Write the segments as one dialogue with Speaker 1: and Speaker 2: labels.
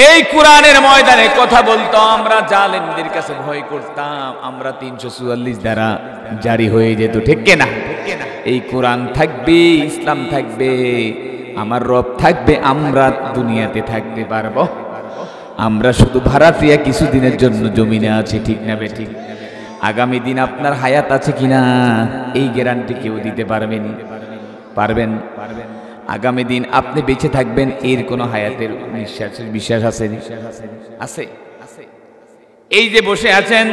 Speaker 1: এই কোরআনের ময়দানে কথা বলতো, আমরা জালেমদের কাছে ভয় করতাম, আমরা 344 দ্বারা জারি হয়ে যেত, ঠিক কিনা? এই কোরআন থাকবে, ইসলাম থাকবে, আমার রব থাকবে, আমরা দুনিয়াতে থাকতে পারবো। আমরা শুধু ভাড়াটিয়া কিছুদিনের জন্য জমিনে আছি, ঠিক না বেঠিক? আগামী দিন আপনার হায়াত আছে কিনা এই গ্যারান্টি কেউ দিতে পারবেন? আগামী দিন আপনি বেঁচে থাকবেন এর কোন হায়াতের বিশ্বাস আছে? এই যে বসে আছেন,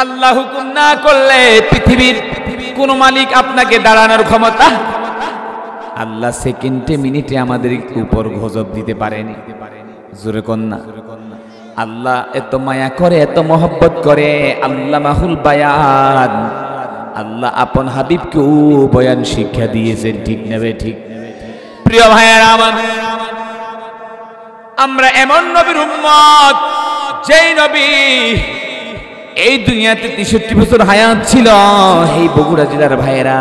Speaker 1: আল্লাহ হুকুম না করলে পৃথিবীর কোন মালিক আপনাকে দাঁড়ানোর ক্ষমতা, আল্লাহ সেকেন্ডে মিনিটে আমাদের উপর গজব দিতে পারেনি। জোরে কন্যা, আল্লাহ এত মায়া করে, এত মহব্বত করে, আল্লাহ মাহুল বায়ান, আল্লাহ আপন হাবিবকেও বয়ান শিক্ষা দিয়েছেন, ঠিক নেবে ঠিক? প্রিয় ভাইয়েরা আমার, আমরা এমন নবীর উম্মত, যেই নবী এই দুনিয়াতে 63 বছর হায়াত ছিল। এই বগুড়া জেলার ভাইয়েরা,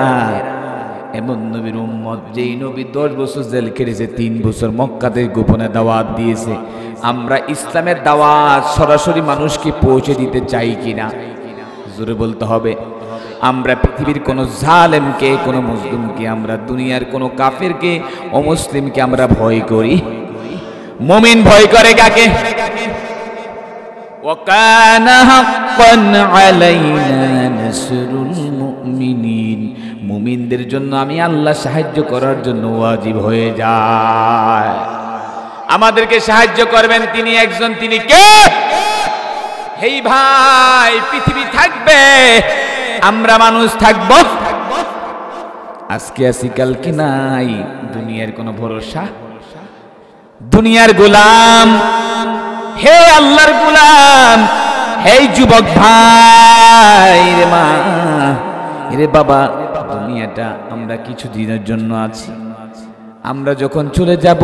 Speaker 1: এমন নবীর উম্মত, যেই নবী 10 বছর জেল কেটেছে, 3 বছর মক্কাতে গোপনে দাওয়াত দিয়েছে। আমরা ইসলামের দাওয়াত সরাসরি মানুষকে পৌঁছে দিতে চাই কিনা? জোরে বলতে হবে। আমরা পৃথিবীর কোন জালেমকে, কোন মুসলিমকে, আমরা দুনিয়ার কোন কাফেরকে, অমুসলিমকে আমরা ভয় করি? মুমিন ভয় করে কাকে? ওয়াকানা হাক্কান আলাইনা নাসরুল মুমিনিন, মুমিনদের জন্য আমি আল্লাহ সাহায্য করার জন্য ওয়াজিব হয়ে যায়। আমাদেরকে সাহায্য করবেন তিনি একজন, তিনি কে? হেই ভাই, পৃথিবী থাকবে, আমরা মানুষ থাকব, আজকে আছি কালকে নাই, দুনিয়ার কোনো ভরসা। দুনিয়ার গোলাম, হে আল্লাহর গোলাম, হে যুবক ভাই রে মা রে বাবা, দুনিয়াটা আমরা কিছু দিনের জন্য আছি। আমরা যখন চলে যাব,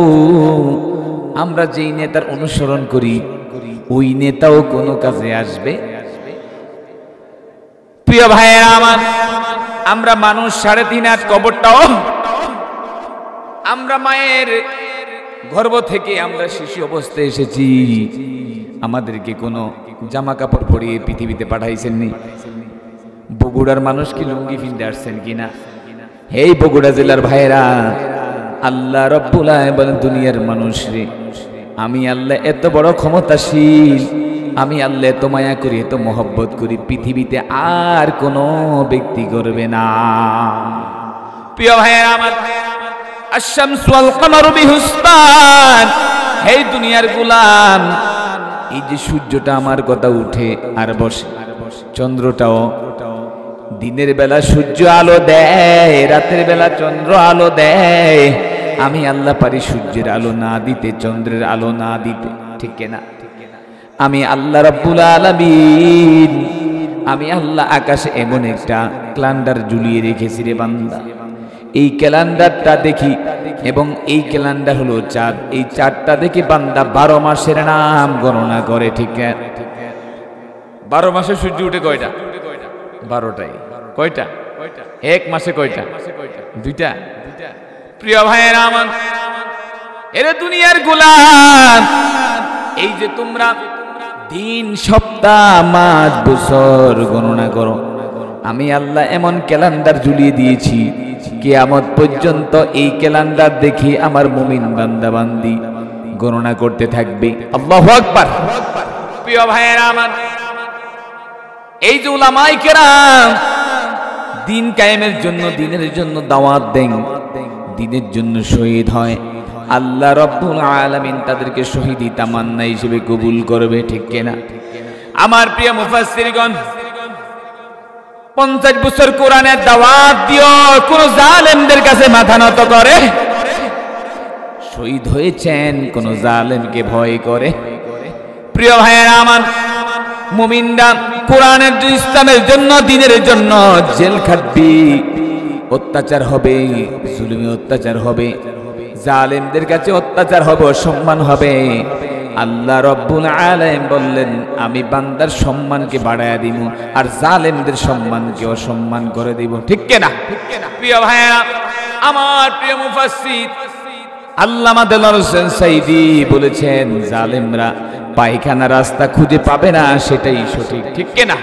Speaker 1: আমরা যেই নেতার অনুসরণ করি ওই নেতাও কোনো কাজে আসবে? প্রিয় ভাইয়েরা আমার, আমরা মানুষ 3.5 হাত, কবরটাও আমরা মায়ের গর্ভ থেকে আমরা শিশু অবস্থায় এসেছি, আমাদেরকে কোনো জামা কাপড় পরিয়ে পৃথিবীতে পাঠাইছেন নি? বগুড়ার মানুষ কি লুঙ্গি পিনতে আসছেন কিনা? এই বগুড়া জেলার ভাইয়েরা, আল্লাহ রব্বুল আলামিন বলেন, দুনিয়ার মানুষ রে, আমি আল্লাহ এত বড় ক্ষমতাশীল, আমি আল্লাহ এত মায়া করি, এত মহব্বত করি, পৃথিবীতে আর কোনো ব্যক্তি করবে না। প্রিয় ভাইয়েরা আমার, আশ-শামসু ওয়াল কামারু বিহুসবান, হে দুনিয়ার গোলাম, এই যে সূর্যটা আমার কথা উঠে আর বসে, চন্দ্রটাও দিনের বেলা সূর্য আলো দেয়, রাতের বেলা চন্দ্র আলো দেয়, আমি আল্লাহ পারি সূর্যের আলো না দিতে, চন্দ্রের আলো না দিতে, ঠিক না? আমি আল্লাহ রাব্বুল আলামিন, আমি আল্লাহ আকাশে এমন একটা ক্যালেন্ডার ঝুলিয়ে রেখেছি রে বান্দা, এই ক্যালেন্ডারটা দেখি, এবং এই ক্যালেন্ডার হলো চাঁদ, এই চাঁদটা দেখি বান্দা 12 মাসের নাম গণনা করে, ঠিক না? 12 মাসে সূর্য উঠে কয়টা? 12টাই। কয়টা? এক মাসে কয়টা? 2টা। প্রিয় ভাইয়েরা আমার, এরে দুনিয়ার গোলাম, এই যে তোমরা দিন, সপ্তাহ, মাস, বছর গণনা করো, আমি আল্লাহ এমন ক্যালেন্ডার ঝুলিয়ে দিয়েছি, কিয়ামত পর্যন্ত এই ক্যালেন্ডার দেখি আমার মুমিন বান্দা বান্দি গণনা করতে থাকবে। আল্লাহু আকবার। প্রিয় ভাইয়েরা আমার, এই যে উলামায়ে কেরাম দিন কায়েমের জন্য, দিনের জন্য দাওয়াত দেন, দিনের জন্য শহীদ হয়, আল্লাহ রাব্বুল আলামিন তাদেরকে শহীদি তামান্না হিসেবে কবুল করবে, ঠিক কিনা? আমার প্রিয় মুফাসসিরগণ, 50 বছর কোরআনের দাওয়াত দিও, কোন জালেমদের কাছে মাথা নত করে? শহীদ হয়েছেন কোন জালেমকে ভয় করে? প্রিয় ভাইয়েরা আমার, মুমিনরা কোরআনের ইসলামের জন্য, দিনের জন্য জেল খাটবি, অত্যাচার হবে, জুলুমে অত্যাচার হবে, জালেমদের কাছে অত্যাচার হবে, অসম্মান হবে। আল্লাহ রাব্বুল আলামিন বললেন, আমি বান্দার সম্মানকে বাড়ায়া দিব, আর জালেমদের সম্মানকে অসম্মান করে দিব, ঠিক কিনা? প্রিয় ভাইয়েরা আমার, প্রিয় মুফাসসির আল্লামা দেলোয়ার হোসেন সাঈদী বলেছেন, জালেমরা পায়খানা রাস্তা খুঁজে পাবে না, সেটাই সঠিক। ঠিক কিনা?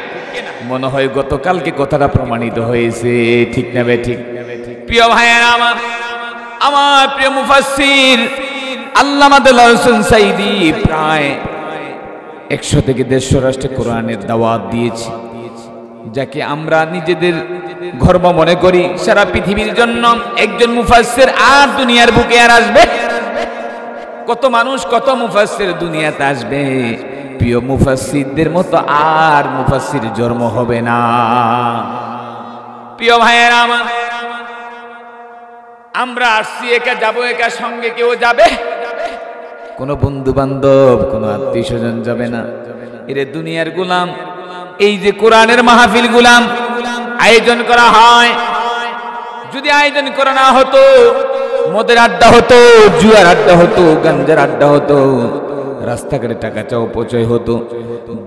Speaker 1: মনে হয় গতকালকে কথাটা প্রমাণিত হয়েছে। ঠিক না বে ঠিক? প্রিয় ভাইয়েরা আমার, আমার প্রিয় মুফাসসির আল্লামা দেলোয়ার হোসেন সাঈদী প্রায় 100 থেকে 150 রাষ্ট্রে কোরআনের দাওয়াত দিয়েছে, যাকে আমরা নিজেদের গর্ব মনে করি। সারা পৃথিবীর জন্য একজন মুফাসসির আর দুনিয়ার বুকে আর আসবে? কত মানুষ, কত মুফাসসির দুনিয়াতে আসবে, প্রিয় মুফাসসিরদের মতো আর মুফাসসির জন্ম হবে না। প্রিয় ভাইয়েরা আমার, আমরা আসছি একা, যাবো একা, সঙ্গে কেউ যাবে? কোনো বন্ধু বান্ধব, কোনো আত্মীয় স্বজন যাবে না। এরে দুনিয়ার গোলাম, এই যে কোরআনের মাহফিল গুলাম আয়োজন করা হয়, যদি আয়োজন করা না হতো, মদের আড্ডা হতো, জুয়ার আড্ডা হতো, গাঞ্জার আড্ডা হতো, রাস্তাঘাটে টাকা চাও পচয় হতো।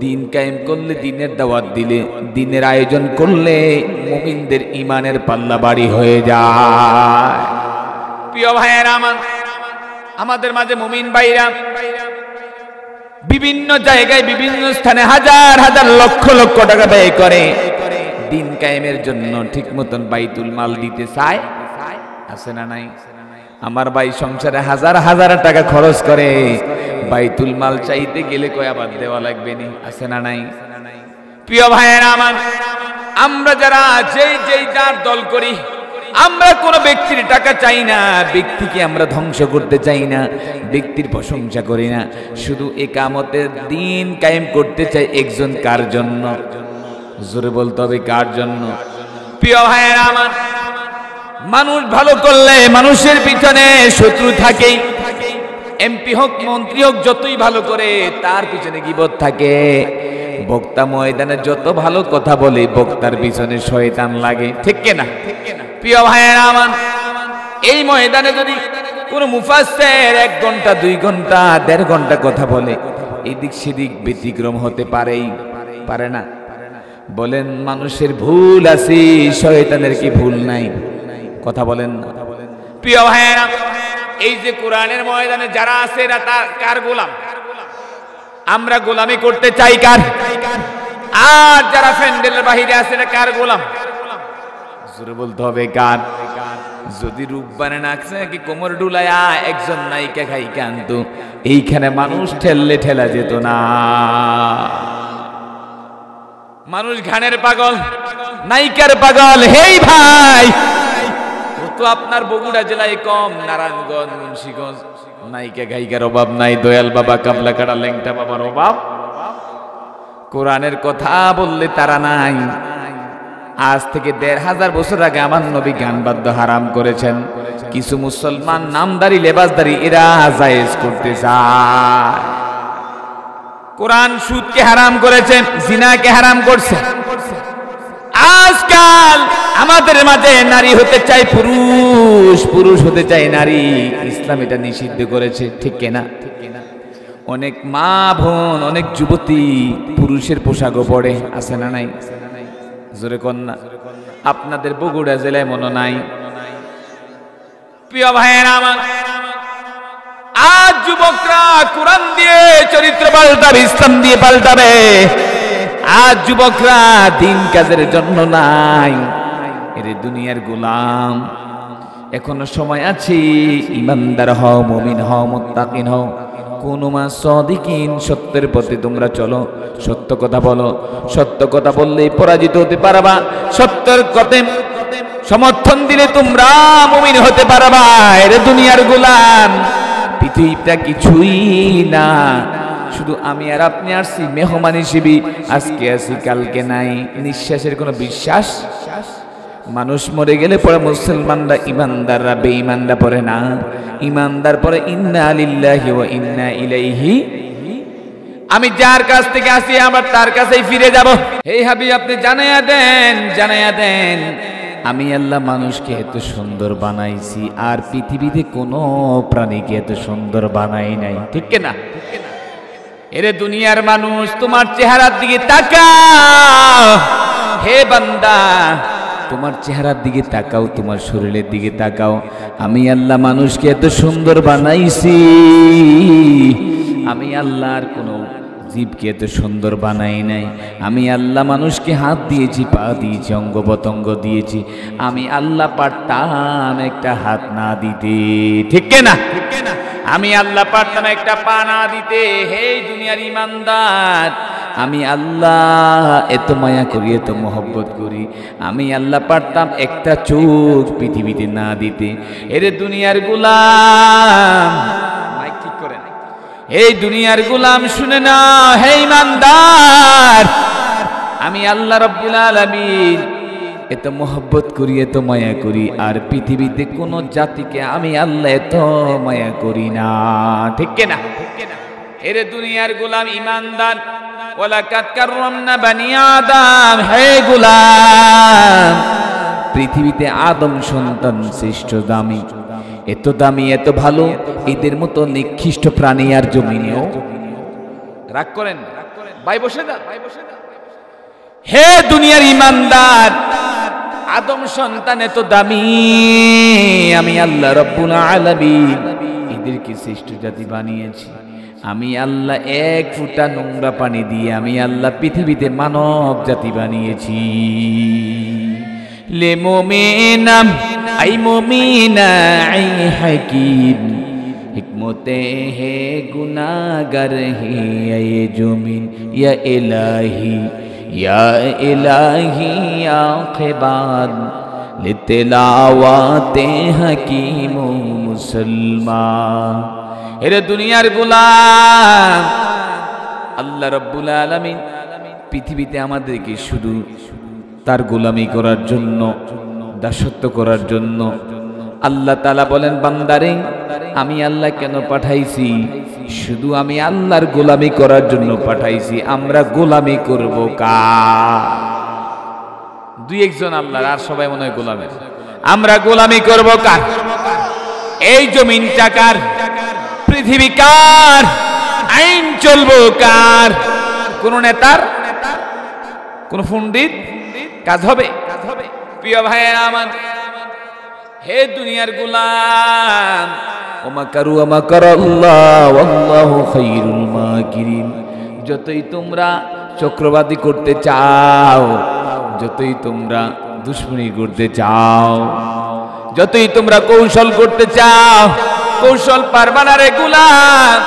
Speaker 1: দিন কায়েম করলে, দিনের দাওয়াত দিলে, দিনের আয়োজন করলে মুমিনদের ইমানের পাল্লা বাড়ি হয়ে যায়। প্রিয় ভাইয়েরা আমার, আমাদের মাঝে মুমিন ভাইরা বিভিন্ন জায়গায়, বিভিন্ন স্থানে হাজার হাজার লক্ষ লক্ষ টাকা ব্যয় করে দিন কায়েমের জন্য। ঠিক মতন বাইতুল মাল দিতে চায়, আছে না নাই? আমার ভাই সংসারে হাজার হাজার টাকা খরচ করে, বাইতুল মাল চাইতে গেলে কয় আবার দেওয়া লাগবে নি, আছে না নাই? প্রিয় ভাইয়েরা আমার, আমরা যারা যেই যেই যার দল করি, আমরা কোন ব্যক্তির টাকা চাই না, ব্যক্তিকে আমরা ধ্বংস করতে চাই না, ব্যক্তির প্রশংসা করি না, শুধু ইকামতের দিন কায়েম করতে চাই। একজন কার জন্য? জোরে বলতে হবে, কার জন্য? প্রিয় ভাইয়েরা আমার, মানুষ ভালো করলে মানুষের পিছনে শত্রু থাকেই। এমপি হোক, মন্ত্রী হোক, যতই ভালো করে তার পিছনে গীবত থাকে। বক্তা ময়দানে যত ভালো কথা বলে, বক্তার পিছনে শয়তান লাগে। ঠিক কিনা? প্রিয় ভাইয়েরা আমার, এই ময়দানে যদি কোন মুফাসসির 1 ঘন্টা, 2 ঘন্টা, 1.5 ঘন্টা কথা বলে, এদিক সেদিক ব্যতিক্রম হতে পারেই পারে না? বলেন, মানুষের ভুল আছে, শয়তানের কি ভুল নাই? কথা বলেন না? প্রিয় ভাইয়েরা, এই যে কোরআনের ময়দানে যারা আছে, এরা কার গোলাম? আমরা গোলামি করতে চাই কার? আর যারা প্যান্ডেলের বাহিরে আছে, এরা কার গোলাম? জোরে বলতে হবে, কার? যদি রূপবানে নাচছে কি কোমর ডুলায়া একজন নায়িকা খাইকা আনতো, এইখানে মানুষ ঠেললে ঠেলা যেত না। মানুষ ঘানের পাগল, নায়িকার পাগল। হেই ভাই, তো আপনার বগুড়া জেলায় কম, নারায়ণগঞ্জ, মুন্সিগঞ্জ নায়িকা গায়িকার অভাব নাই। দয়াল বাবা, কাবলা কাটা, ল্যাংটা বাবার অভাব। কোরআনের কথা বললে তারা নাই। আজ থেকে 1500 বছর আগে আমার নবী গান বাদ্য হারাম করেছেন। কিছু মুসলমান নামদারি, লেবাসদারি, এরা জায়েজ করতে চায়। কোরআন সুদকে হারাম করেছে, জিনাকে হারাম করছে। আজকাল আমাদের মাঝে নারী হতে চাই পুরুষ, পুরুষ হতে চাই নারী। ইসলাম এটা নিষিদ্ধ করেছে। ঠিক কিনা? অনেক মা বোন, অনেক যুবতী পুরুষের পোশাকও পরে, আছে না নাই? জোরে কন্যা, আপনাদের বগুড়া জেলায় মনে নাই? প্রিয় ভাইয়েরা আমার, আজ যুবকরা কোরআন দিয়ে চরিত্র পাল্টাবে, ইসলাম দিয়ে পাল্টাবে। আজ যুবকরা দিন কাজের জন্য নাই, এরে দুনিয়ার গোলাম। এখনো সময় আছে, ইমানদার হও, মুমিন হও, মুত্তাকিন হও, কুনু মা সাদিকিন। সত্যের পথে তোমরা চলো, সত্য কথা বলো। সত্য কথা বললেই পরাজিত হতে পারবা। সত্যের পথে সমর্থন দিলে তোমরা মুমিন হতে পারবা। এরে দুনিয়ার গোলাম, পৃথিবীটা কিছুই না, শুধু আমি আর আপনি আসছি মেহমান হিসেবে। আজকে আছি, কালকে নাই। নিঃশ্বাসের কোনো বিশ্বাস। মানুষ মরে গেলে পরে মুসলমানরা, ইমানদাররা বেঈমানরা পড়ে না। ইমানদার পরে ইন্না লিল্লাহি ওয়া ইন্না ইলাইহি। আমি যার কাছ থেকে আসি, আবার তার কাছেই ফিরে যাব। হে হাবিব, আপনি জানাইয়া দেন, জানাইয়া দেন, আমি আল্লাহ মানুষকে এত সুন্দর বানাইছি, আর পৃথিবীতে কোনো প্রাণীকে এত সুন্দর বানাই নাই। ঠিক কিনা? এরে দুনিয়ার মানুষ, তোমার চেহারার দিকে তাকাও। হে বান্দা, তোমার চেহারার দিকে তাকাও, তোমার শরীরের দিকে তাকাও। আমি আল্লাহ মানুষকে এত সুন্দর বানাইছি, আমি আল্লাহর কোনো জীবকে এত সুন্দর বানাই নাই। আমি আল্লাহ মানুষকে হাত দিয়েছি, পা দিয়েছি, অঙ্গ প্রত্যঙ্গ দিয়েছি। আমি আল্লাহ পারতাম একটা হাত না দিতে, ঠিক না? আমি আল্লাহ পারতাম একটা পা না দিতে। হে দুনিয়ার ইমানদার, আমি আল্লাহ এত মায়া করি, এত মহব্বত করি। আমি আল্লাহ পারতাম একটা চোখ পৃথিবীতে না দিতে। এরে দুনিয়ার গোলাম, মাইক ঠিক করে না, এই দুনিয়ার গোলাম শুনে না, হে ইমানদার, আমি আল্লাহ রাব্বুল আলামিন এত মহব্বত করি, এত মায়া করি, আর পৃথিবীতে কোন জাতিকে আমি আল্লাহ এত মায়া করি না, ঠিক না? এরে দুনিয়ার গোলাম ইমানদার, ওয়ালাকাদ কাররামনা বানি আদম, হে গোলাম, পৃথিবীতে আদম সন্তান শ্রেষ্ঠ, দামি, এত দামি, এত ভালো, এদের মতো নিকৃষ্ট প্রাণী আর জমিনেও। রাগ করেন ভাই, বসে যা। হে দুনিয়ার ইমানদার, আদম সন্তান এত দামি, আমি আল্লাহ রাব্বুল আলামিন এদেরকে শ্রেষ্ঠ জাতি বানিয়েছি। আমি আল্লাহ এক ফোঁটা নোংরা পানি দিয়ে আমি আল্লাহ পৃথিবীতে মানব জাতি বানিয়েছি। লে মোমেনাম আই মোমিনা আই হাকিম, হিকমতে হে গুনাহগার হে এ জমিন, ইয়া ইলাহি ইয়া ইলাহি আখিবাদ, লিতিলাওয়াতে হাকিম মুসলমান। এরে দুনিয়ার গোলাম, আল্লাহ রাব্বুল আলামিন পৃথিবীতে আমাদেরকে শুধু তার গোলামি করার জন্য, দাসত্ব করার জন্য। আল্লাহ তাআলা বলেন, বান্দারে আমি আল্লাহ কেন পাঠাইছি? শুধু আমি আল্লাহর গোলামি করার জন্য পাঠাইছি। আমরা গোলামি করব কার? দুই একজন আল্লাহর, আর সবাই মনে হয় গোলামের। আমরা গোলামি করব কার? এই জমিনটা কার? পৃথিবী কার? আইন চলবো কার? কোন নেতার, কোন পণ্ডিত কাজ হবে? প্রিয় ভাইয়েরা আমার, হে দুনিয়ার গোলাম, ওমাকারু ওমাকারাল্লাহ ওয়াল্লাহু খায়রুল মাকিরিন। যতই তোমরা চক্রবাদী করতে চাও, যতই তোমরা দুশ্মনী করতে চাও, যতই তোমরা কৌশল করতে চাও, কৌশল পারবা না রে গোলাম।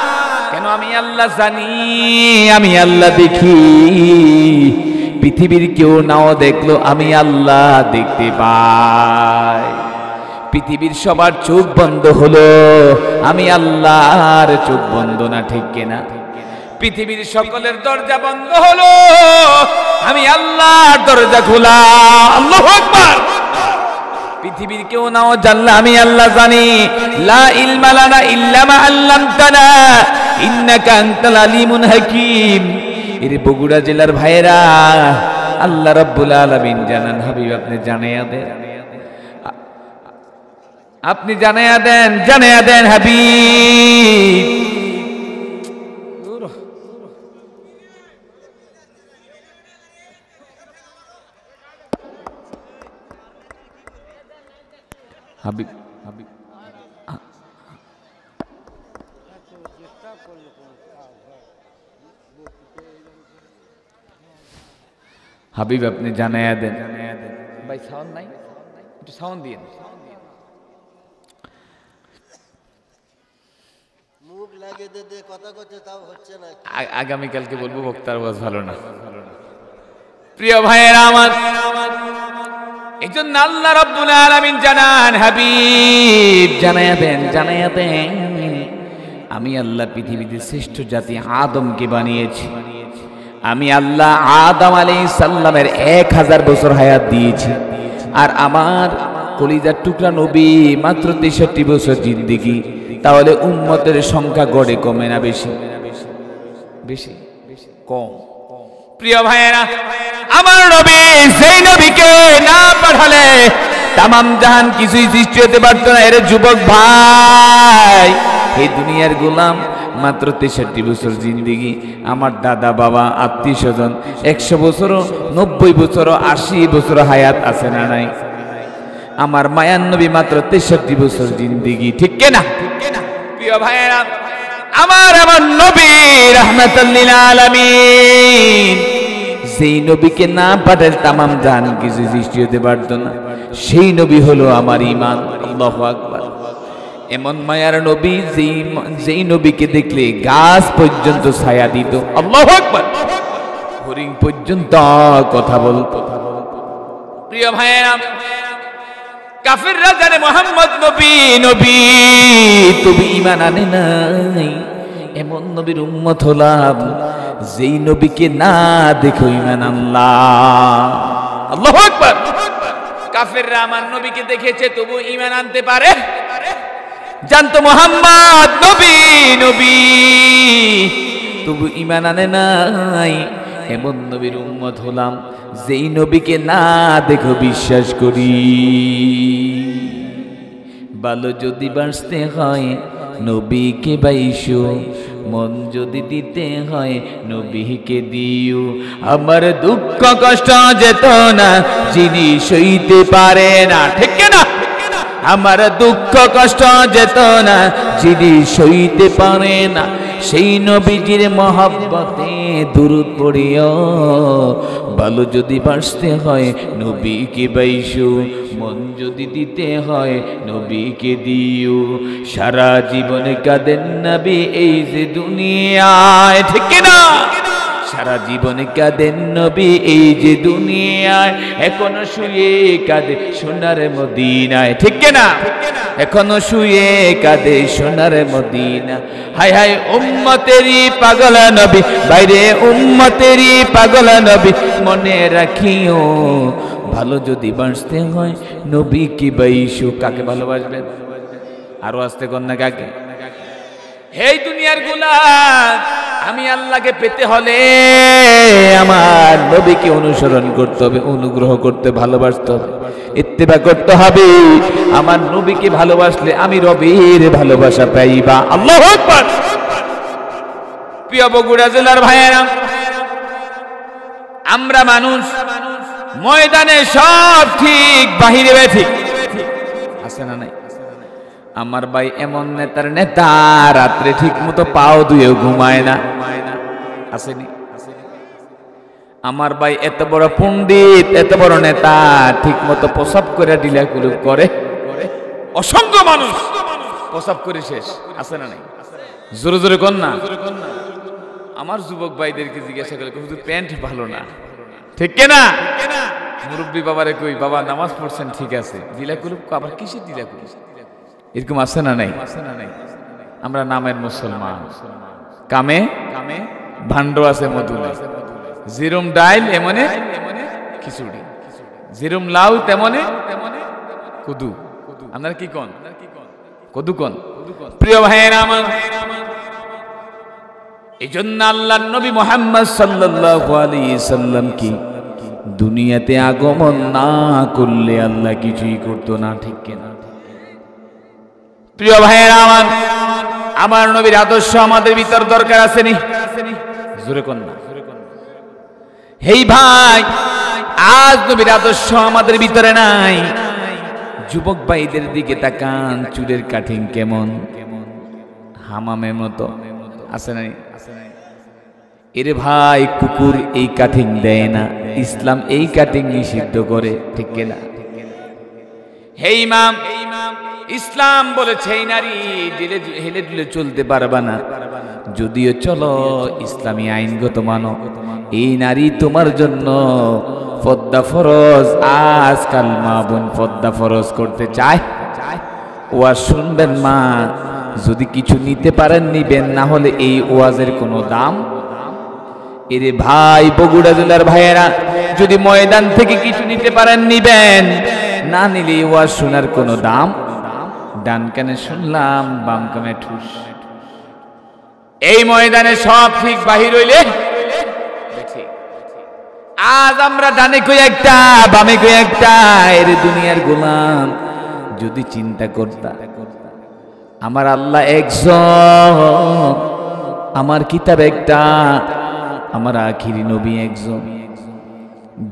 Speaker 1: কেন? আমি আল্লাহ জানি, আমি আল্লাহ দেখি। পৃথিবীর কেউ নাও দেখলো, আমি আল্লাহ দেখতে পাই। পৃথিবীর সবার চোখ বন্ধ হলো, আমি আল্লাহর চোখ বন্ধ না, ঠিক কিনা? পৃথিবীর সকলের দরজা বন্ধ হলো, আমি আল্লাহর দরজা খোলা। আল্লাহু আকবার। পৃথিবীর কেউ নাও জানলা, আমি আল্লাহ জানি। লা ইলমা লানা ইল্লা মা আল্লামতানা ইন্নাকা আনতাল আলিমুল হাকীম। এর বগুড়া জেলার ভাইরা, আল্লাহ রাব্বুল আলামিন জানান, হাবিব আপনি জানাইয়া দেন, আপনি জানাইয়া দেন, জানাইয়া দেন হাবিব। হাবিব হাবিব হাবিব আপনি জানাইয়া দেন। ভাই সাউন্ড নাই, একটু সাউন্ড দিন। মুখ লাগিয়ে দে, কথা করতে তাও হচ্ছে না। আগামীকালকে বলবো বক্তার আওয়াজ ভালো না। প্রিয় ভাইয়েরা আমার, এই জন্য আল্লাহ রাব্বুল আলামিন জানান, হাবিব জানাইয়া দেন, জানাইয়া দেন, আমি আল্লাহ পৃথিবীতে শ্রেষ্ঠ জাতি আদমকে বানিয়েছি। আমি আল্লাহ আদম আলাইহিস সালামের 1000 বছর হায়াত দিয়েছি, আর আমার কলিজার টুকরা নবী মাত্র 63 বছর জিন্দেগি। তাহলে উম্মতের সংখ্যা গড়ে কমে না বেশি? বেশি কম? প্রিয় ভাইয়েরা, আমার নবী, সেই নবীকে না পাঠালে তামাম জাহান কিছুই সৃষ্টি হতে পারত না। এর যুবক ভাই, এই দুনিয়ার গোলাম, মাত্র 63 বছর জিন্দেগি। আমার দাদা বাবা আত্মীয় স্বজন 100 বছরও 90 বছরও 80 বছর হায়াত আছে না নাই? আমার মায়ার নবী মাত্র 63 বছর জিন্দেগি, ঠিক কিনা? প্রিয় ভাইয়েরা, আমার নবী রাহমাতাল লিল আলামিন, যেই নবীকে না পাঠালে তামাম জাহান কিছু সৃষ্টি হতে পারত না, সেই নবী হলো আমার ঈমান। আল্লাহু আকবার। এমন মায়ার নবী, যেই নবীকে দেখলে গাছ পর্যন্ত ছায়া দিত। আল্লাহু আকবার। হরিণ পর্যন্ত কথা বলতো। প্রিয় ভাইয়েরা, কাফিররা জানে মুহাম্মদ নবী, নবী তবে ঈমান আনে নাই। এমন নবীর উম্মত হলাম যেই নবীকে না দেখো ঈমান আনলাম। আল্লাহু আকবার। কাফিররা আমার নবীকে দেখেছে তবু ঈমান আনতে পারে, জানতো মুহাম্মদ নবী, নবী তবু ঈমান আনে নাই। এমন নবীর উম্মত হলাম যেই নবীকে না দেখো বিশ্বাস করি। ভালো যদি বাঁচতে হয় নবীকে বাইশো, মন যদি দিতে হয় নবীকে দিও। আমার দুঃখ কষ্ট যেত না যিনি সইতে পারে না, ঠিক না? আমার দুঃখ কষ্ট যেত না যিনি সইতে পারে না, সেই নবীজির মহব্বতে দুরূদ পড়িও। ভালো যদি বাঁচতে হয় নবীকে বাইশো, মন যদি দিতে হয় নবীকে দিও। সারা জীবন কাঁদেন নবী এই যে দুনিয়ায়, ঠিক না? সারা জীবন কাঁদেন নবী এই যে দুনিয়ায়, এখনো শুয়ে কাঁদে সোনার মদিনায়, ঠিক না? এখনো শুয়ে কাঁদে সোনার মদিনা। হায় হায় উম্মতেরই পাগল নবী, বাইরে উম্মতেরই পাগল নবী, মনে রাখিও ভালো যদি বাঁচতে হয় নবীকে বাইশো। কাকে ভালোবাসবেন? আরো আসতে কন্যা কাকে? এই দুনিয়ার গোলাম, আমি আল্লাহকে পেতে হলে আমার নবীকে অনুসরণ করতে হবে, অনুগ্রহ করতে, ভালোবাসতে হবে, ইত্তেবা করতে হবে। আমার নবীকে ভালোবাসলে আমি রবের ভালোবাসা পাইবা। আল্লাহু আকবার। প্রিয় বগুড়া জেলার ভাইয়েরা, আমরা মানুষ ময়দানে সব ঠিক, বাহিরে ঠিক আছে না নাই? আমার ভাই এমন নেতার নেতা, রাত্রে ঠিক মতো পাও ধুয়েও ঘুমায় না, আসেনি? আমার ভাই এত বড় পণ্ডিত, এত বড় নেতা, ঠিক মতো প্রসাব করে ডিলা করে। অসংখ্য মানুষ প্রসাব করে শেষ, আছে না নাই? জোরে জোরে কর না। আমার যুবক ভাইদেরকে জিজ্ঞাসা করে শুধু প্যান্ট ভালো না, ঠিক না? মুরব্বী বাবারে কই, বাবা নামাজ পড়ছেন ঠিক আছে, ডিলা কুলুপ আবার কিসের ডিলা কুলুপ, এরকম আছে না নাই? আমরা নামের মুসলমান, কামে ভান্ড আছে মধুলে, যেরম ডাইল এমনে খিচুড়ি, যেরম লাউ তেমনে কুদু। আপনারা কি কন? কদু কন। প্রিয় ভাইয়েরা আমার, এই জন্য আল্লাহর নবী মুহাম্মদ সাল্লাল্লাহু আলাইহি সাল্লাম কি দুনিয়াতে আগমন না করলে আল্লাহ কিছুই করতো না, ঠিক কিনা? প্রিয় ভাইয়েরা আমার নবীর আদর্শ আমাদের ভিতর দরকার আসেনি? জোরে কন না। হেই ভাই, আজ নবীর আদর্শ আমাদের ভিতরে নাই। যুবক ভাইদের দিকে তাকান, চুলের কাটিং কেমন, হামামের মতো, আছে নাই? এরে ভাই, কুকুর এই কাটিং দেয় না, ইসলাম এই কাটিং নিষিদ্ধ করে, ঠিক কিনা? হেই ইমাম, ইসলাম বলেছে এই নারী হেলে দুলে চলতে পারবা না, যদিও চলো ইসলামী আইনগত মানো, এই নারী তোমার জন্য পর্দা ফরজ। আজকাল মা বোন পর্দা ফরজ করতে চায়। ওয়াজ শুনবেন মা, যদি কিছু নিতে পারেন নিবেন, না হলে এই ওয়াজের কোনো দাম। এরে ভাই, বগুড়া জেলার ভাইয়েরা, যদি ময়দান থেকে কিছু নিতে পারেন নিবেন, না নিলে ওয়াজ শোনার কোনো দাম। ডান কানে শুনলাম, বাম কানে ঠুস। এই ময়দানে সব ঠিক, বাহির হইলে ঠিক। আজ আমরা ডানে কই একটা, বামে কই একটা, এর দুনিয়ার গোলাম। যদি চিন্তা করতা আমার আল্লাহ একজন, আমার কিতাব একটা, আমার আখিরি নবী একজন।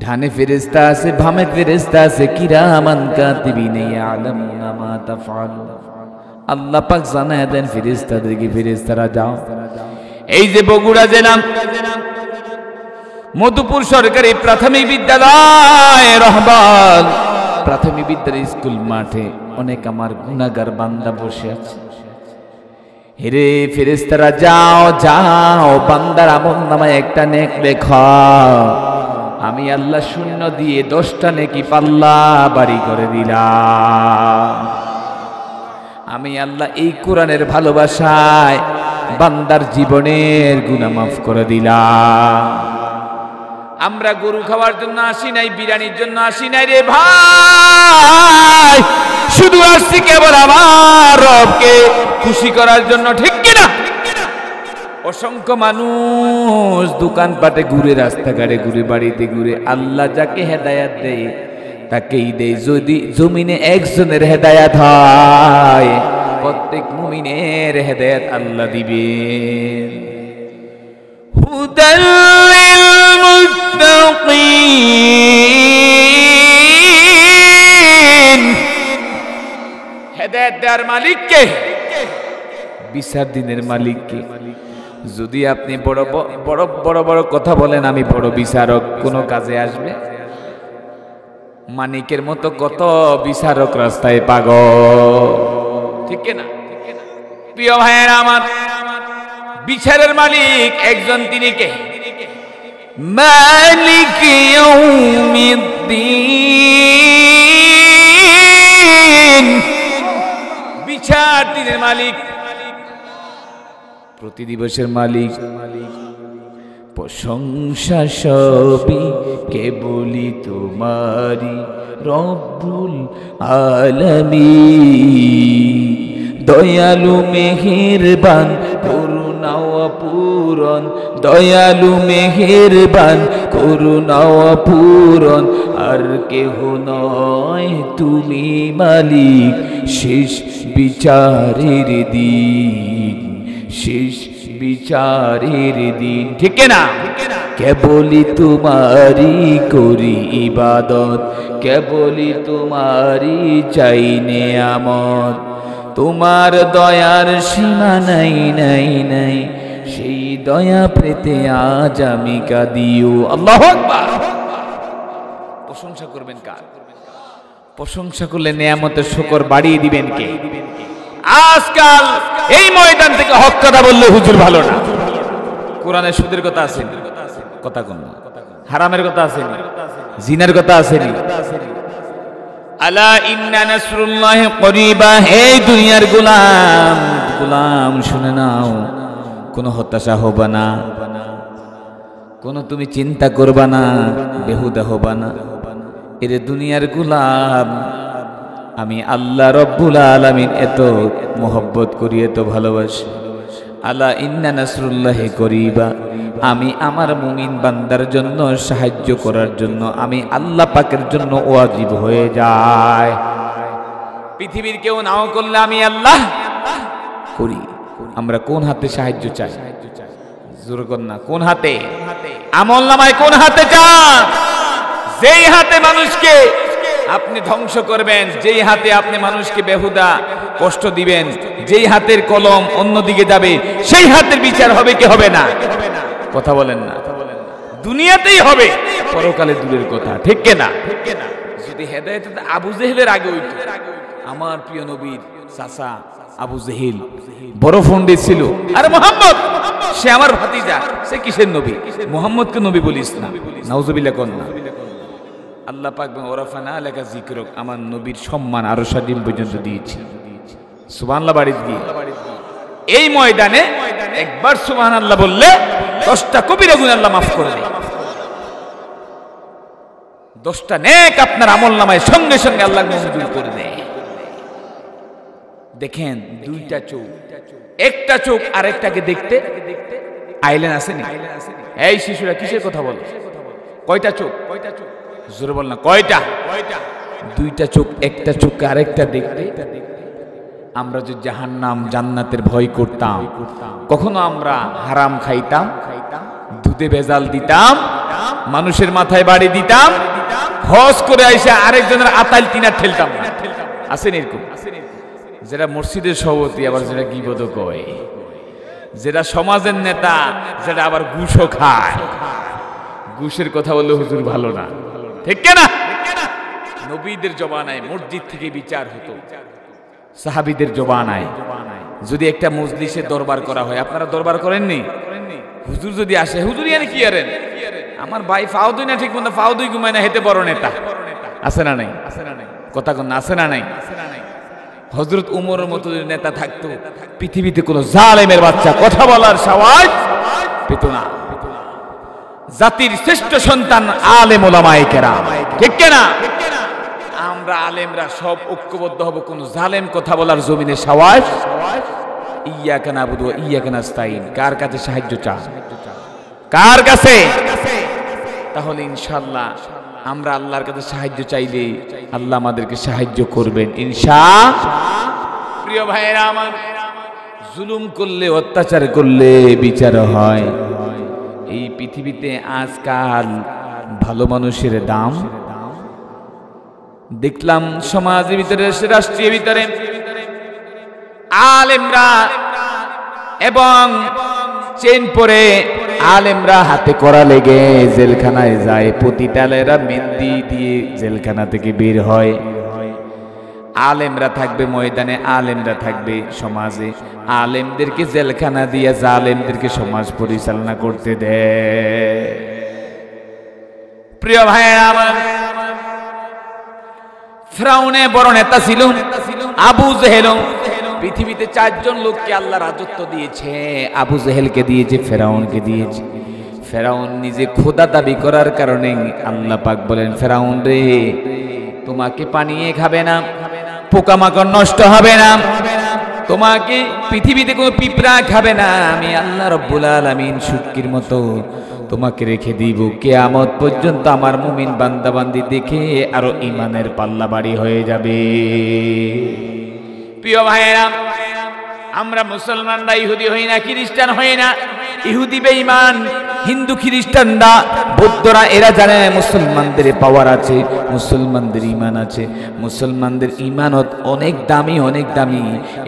Speaker 1: ডানে ফেরেশতা আছে, বামে ফেরেশতা আছে, কিরামান কাতিবিন ইয়ালামুনা মা তাফআলুন। আল্লাহ পাক জানায় দেন ফেরেশতাদেরকে, ফেরেশতারা যাও। এই যে বগুড়া জেলা মধুপুর সরকারি প্রাথমিক বিদ্যালয় রহমান প্রাথমিক বিদ্যালয় স্কুল মাঠে অনেক আমার গুনাহগার বান্দা বসে আছে। হেরে ফেরেশতারা যাও যাও, বান্দার আমলনামায় একটা নেক লেখা। আমি আল্লাহ শূন্য দিয়ে 10টা নেকি পাল্লা বাড়ি করে দিলাম। আমি আল্লাহ এই কোরআনের ভালোবাসায় বান্দার জীবনের গুনাহ মাফ করে দিলাম। আমরা গরু খাওয়ার জন্য আসি নাই, বিরিয়ানির জন্য আসি নাই রে ভাই, শুধু আসছি কেবল আমার রবকে খুশি করার জন্য, ঠিক কিনা? অসংখ্য মানুষ দোকানপাটে ঘুরে, রাস্তাঘাটে ঘুরে, বাড়িতে ঘুরে, আল্লাহ যাকে হেদায়াত দেয় তাকেই দেয়। যদি জমিনে একজনের হেদায়াত হয়, প্রত্যেক মুমিনের হেদায়াত আল্লাহ দিবেন। হুদাল লিল মুত্তাকিন, হেদায়াত দেওয়ার মালিক কে? বিচার দিনের মালিক কে? যদি আপনি বড় বড় বড় কথা বলেন আমি বড় বিচারক, কোন কাজে আসবে? মানিকের মতো কত বিচারক রাস্তায় পাগল, ঠিক না? প্রিয় ভাইয়েরা আমার, বিচারের মালিক একজন, তিনি কে? মালিক ইয়াউমিদ্দিন, বিচার দিনের মালিক, প্রতি দিবসের মালিক। প্রশংসা সবই কেবলই তোমারি রব্বুল আলামিন। দয়ালু মেহেরবান করুণা পূরণ, দয়ালু মেহেরবান করুণা পূরণ, আর কেহ নয় তুমি মালিক শেষ বিচারের দিন, শেষ বিচারের দিন, ঠিক না? কেবলই তোমারি করি ইবাদত, কেবলই তোমারি চাই নেয়ামত। তোমার দয়ার সীমা নাই নাই নাই, সেই দয়া পেতে আজ আমি কাঁদিও। আল্লাহু আকবার। প্রশংসা করবেন কার? প্রশংসা করলে নেয়ামতের শুকর বাড়িয়ে দিবেন কে? আজকাল এই ময়দান থেকে হক কথা বললে হুজুর ভালো না। কোরআনে সুদের কথা আছে, কথা কোন? হারামের কথা আছে, জিনার কথা আছে। আলা ইন্না নাসরুল্লাহি করিবা, হে দুনিয়ার গোলাম, গোলাম শুনে নাও, কোনো হতাশা হবে না, কোনো তুমি চিন্তা করবা না, বেহুদা হবা না। এরে দুনিয়ার গোলাম, আমি আল্লাহ রব্বুল আলামিন এত মোহব্বত করি, এত ভালোবাসি। আলা ইন্না নাসরুল্লাহি করিবা, আমি আমার মুমিন বান্দার জন্য সাহায্য করার জন্য আমি আল্লাহ পাকের জন্য ওয়াজিব হয়ে যায়। পৃথিবীর কেউ নাও করলে আমি আল্লাহ করি। আমরা কোন হাতে সাহায্য চাই? জোর কর না, কোন হাতে? আমলনামায় কোন হাতে চান? যেই হাতে মানুষকে আপনি ধ্বংস করবেন, যেই হাতে আপনি মানুষকে বেহুদা কষ্ট দিবেন, যেই হাতের কলম অন্যদিকে যাবে, সেই হাতের বিচার হবে কি হবে না? কথা বলেন না। দুনিয়াতেই হবে, পরকালে দূরের কথা, ঠিক না? যদি হেদায়েত আবু জেহেলের আগে হইতো, আমার প্রিয় নবীর চাচা আবু জেহেল বড় পণ্ডিত ছিল। আরে মুহাম্মদ, সে আমার ভাতিজা, সে কিসের নবী? মুহাম্মদকে নবী বলিস না, নাউজুবিল্লাহ কর না। আল্লাহ পাক ওরাফানা লেখা জিকরক, আমার নবীর সম্মান আরো সাদিম পর্যন্ত দিয়েছি। সুবহানাল্লাহ বাড়ি গিয়ে এই ময়দানে একবার সুবহানাল্লাহ বললে 10টা কবিরা গুনাহ আল্লাহ মাফ করে দেয়। 10টা নেক আপনার আমলনামায় সঙ্গে সঙ্গে আল্লাহ মঞ্জুর করে দেয়। দেখেন, দুইটা চোখ, একটা চোখ আরেকটাকে দেখতে আইলেন আসেনি? এই শিশুরা কিসের কথা বলে? কয়টা চোখ? জোরে বল না, কয়টা? দুইটা চোখ, একটা চোখকে আরেকটা দেখতে আমরা যে জাহান্নাম জান্নাতের ভয় করতাম, কখনো আমরা হারাম খাইতাম, দুধে ভেজাল দিতাম, মানুষের মাথায় বাড়ি দিতাম, হজ করে এসে আরেকজনের আতাল তিনা ঠেলতাম না। আছেন এরকম যারা মসজিদের সভাপতি, আবার যেটা গীবত কয়, যেটা সমাজের নেতা, যেটা আবার ঘুষও খায়। ঘুষের কথা বললে হুজুর ভালো না, ঠিক না? নবীদের জমানায় মসজিদ থেকে বিচার হতো, সাহাবীদের জমানায় যদি একটা মজলিসে দরবার করা হয়, আপনারা দরবার করেননি? হুজুর যদি আসে, হুজুর ইয়ানি কি আরেন, আমার ভাই ফাও দুই না ঠিক মতো ফাও দুই ঘুমায় না, হেতে বড় নেতা আছে না নাই? কথা কোন আছে না নাই? হযরত উমরের মতো যদি নেতা থাকতো, পৃথিবীতে কোনো জালেমের বাচ্চা কথা বলার সাহস পেত না। জাতির শ্রেষ্ঠ সন্তান আলেম ওলামায়ে কেরাম, ঠিক না? আমরা আলেমরা সব ঐক্যবদ্ধ হব কোন জালেম কথা বলার জমিনে সাহস। ইয়্যাকা নাবুদু ওয়া ইয়্যাকা নাস্তাইন, কার কাছে সাহায্য চান? কার কাছে? তাহলে ইনশাআল্লাহ আমরা আল্লাহর কাছে সাহায্য চাইলে আল্লাহ আমাদেরকে সাহায্য করবেন ইনশাআল্লাহ। প্রিয় ভাইরা আমার, জুলুম করলে, অত্যাচার করলে বিচার হয়। এই পৃথিবীতে আজকাল ভালো মানুষের দাম দেখলাম সমাজের ভিতরে, রাষ্ট্রীয় ভিতরে আলেমরা এবং চেন পরে আলেমরা হাতে করা লেগে জেলখানায় যায়, পতিতালেরা মেহেন্দি দিয়ে জেলখানা থেকে বের হয়। আলেমরা থাকবে ময়দানে, আলেমরা থাকবে সমাজে, আলেমদেরকে জেলখানা দিয়ে জালেমদেরকে সমাজ পরিচালনা করতে দেয়। প্রিয় ভাইয়েরা আমার, ফিরআউনের বড় নেতা ছিল আবু জেহেল। পৃথিবীতে 4 জন লোককে আল্লাহ রাজত্ব দিয়েছে, আবু জেহেলকে দিয়েছে, ফিরআউনকে দিয়েছে। ফিরআউন নিজে খোদা দাবি করার কারণে আল্লাহ পাক বলেন, ফিরআউন রে, তোমাকে পানিয়ে খাবে না, পোকামাকড় নষ্ট হবে না, তোমাকে পৃথিবীতে কোনো পিঁপড়া খাবে না, আমি আল্লাহ রাব্বুল আলামিন শুটকির মতো তোমাকে রেখে দিব। কিয়ামত পর্যন্ত আমার মুমিন বান্দাবান্দি দেখে আরো ঈমানের পাল্লা বাড়ি হয়ে যাবে। প্রিয় ভাইয়েরা, আমরা মুসলমানরা ইহুদি হই না, খ্রিস্টান হই না। ইহুদি বেঈমান, হিন্দু খ্রিস্টানরা, বৌদ্ধরা, এরা জানে মুসলমানদের পাওয়ার আছে, মুসলমানদের ঈমান আছে, মুসলমানদের ঈমানত অনেক দামি, অনেক দামি।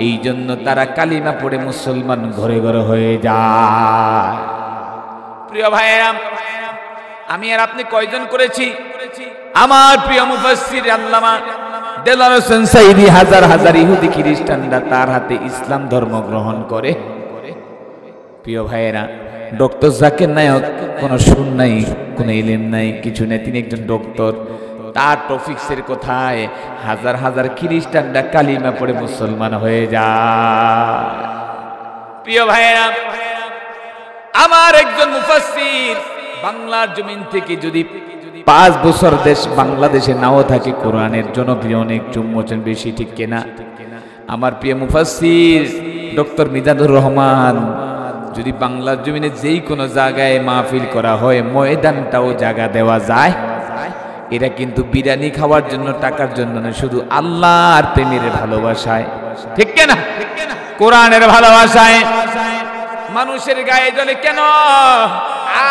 Speaker 1: এই জন্য তারা কালিমা পড়ে মুসলমান ঘরে ঘরে হয়ে যায়। প্রিয় ভাইয়েরা, আমি আর আপনি কয়জন করেছি? আমার প্রিয় মুফাসসির আল্লামা দেলাওয়ার হোসেন সাঈদী, হাজার হাজার ইহুদি খ্রিস্টানরা তার হাতে ইসলাম ধর্ম গ্রহণ করে। প্রিয় ভাইয়েরা, ডক্টর জাকির নায়ক কোনো শুন নাই, কোনো ইলম নাই, কিছু নেই, তিনি একজন ডক্টর। তার টপিক্সের কথায় হাজার হাজার খ্রিস্টানরা কালিমা পড়ে মুসলমান হয়ে যায়। প্রিয় ভাইয়েরা, আমার একজন মুফাসসির বাংলার জমিন থেকে যদি 5 বছর দেশ বাংলাদেশে নাও থাকে, কোরআনের জনপ্রিয় অনেক চুম্বচন বেশি, ঠিক কিনা? আমার প্রিয় মুফাসসির ডক্টর মিজানুর রহমান যদি বাংলার জমিনে যেই কোনো জায়গায় মাহফিল করা হয়, ময়দানটাও জায়গা দেওয়া যায়, এরা কিন্তু বিরিয়ানি খাওয়ার জন্য, টাকার জন্য না, শুধু আল্লাহর প্রেমের ভালোবাসায়, ঠিক কিনা? কোরআনের ভালোবাসায় মানুষের গায়ে জ্বলে। কেন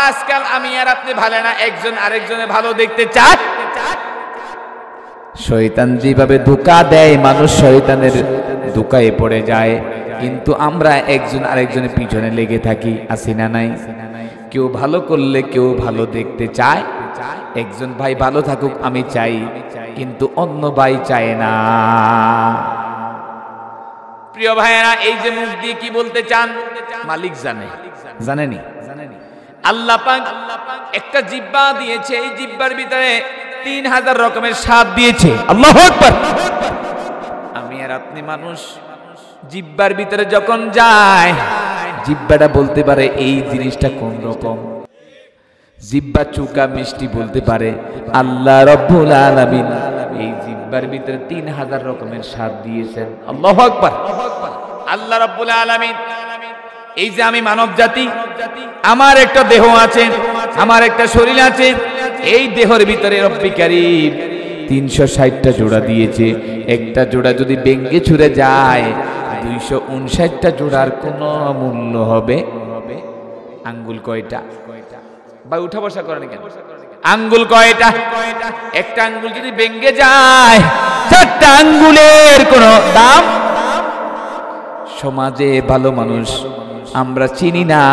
Speaker 1: আজকাল আমি আর আপনি ভালো না, একজন আরেকজনের ভালো দেখতে চায়। শয়তান যেভাবে ধোঁকা দেয়, মানুষ শয়তানের ধোঁকায় পড়ে যায়, কিন্তু আমরা একজন আরেকজনের পিছনে লেগে থাকি, আছি না নাই? কেউ ভালো করলে কেউ ভালো দেখতে চায়। একজন ভাই ভালো থাকুক আমি চাই, কিন্তু অন্য ভাই চায় না। প্রিয় ভাইয়েরা, এই যে মুখ দিয়ে কি বলতে চান মালিক জানে, জানেনি? আল্লাহ পাক একটা জিহ্বা দিয়েছে, এই জিহ্বার ভিতরে 3000 রকমের স্বাদ দিয়েছে। আল্লাহু আকবার। আমি আর আপনি মানুষ, জিহ্বার ভিতরে যখন যায়, জিহ্বাটা বলতে পারে এই জিনিসটা কোন রকম। জিহ্বা চুকা মিষ্টি বলতে পারে। আল্লাহ রাব্বুল আলামিন এই জিহ্বার ভিতরে 3000 রকমের স্বাদ দিয়েছেন। আল্লাহু আকবার। আল্লাহ রাব্বুল আলামিন এই যে আমি মানব জাতি, আমার একটা দেহ আছে, আমার একটা শরীর আছে, এই দেহের ভিতরে রব্বি কারীম 360টা জোড়া দিয়েছে। একটা জোড়া যদি ভেঙে ছুঁড়ে যায় 259টা জোড়ার কোনো মূল্য হবে? আঙ্গুল কয়টা ভাই? উঠা বসা করেন কেন? আঙ্গুল কয়টা? একটা আঙ্গুল যদি ভেঙে যায় 4টা আঙ্গুলের কোনো দাম? সমাজে ভালো মানুষ আমরা চিনি না,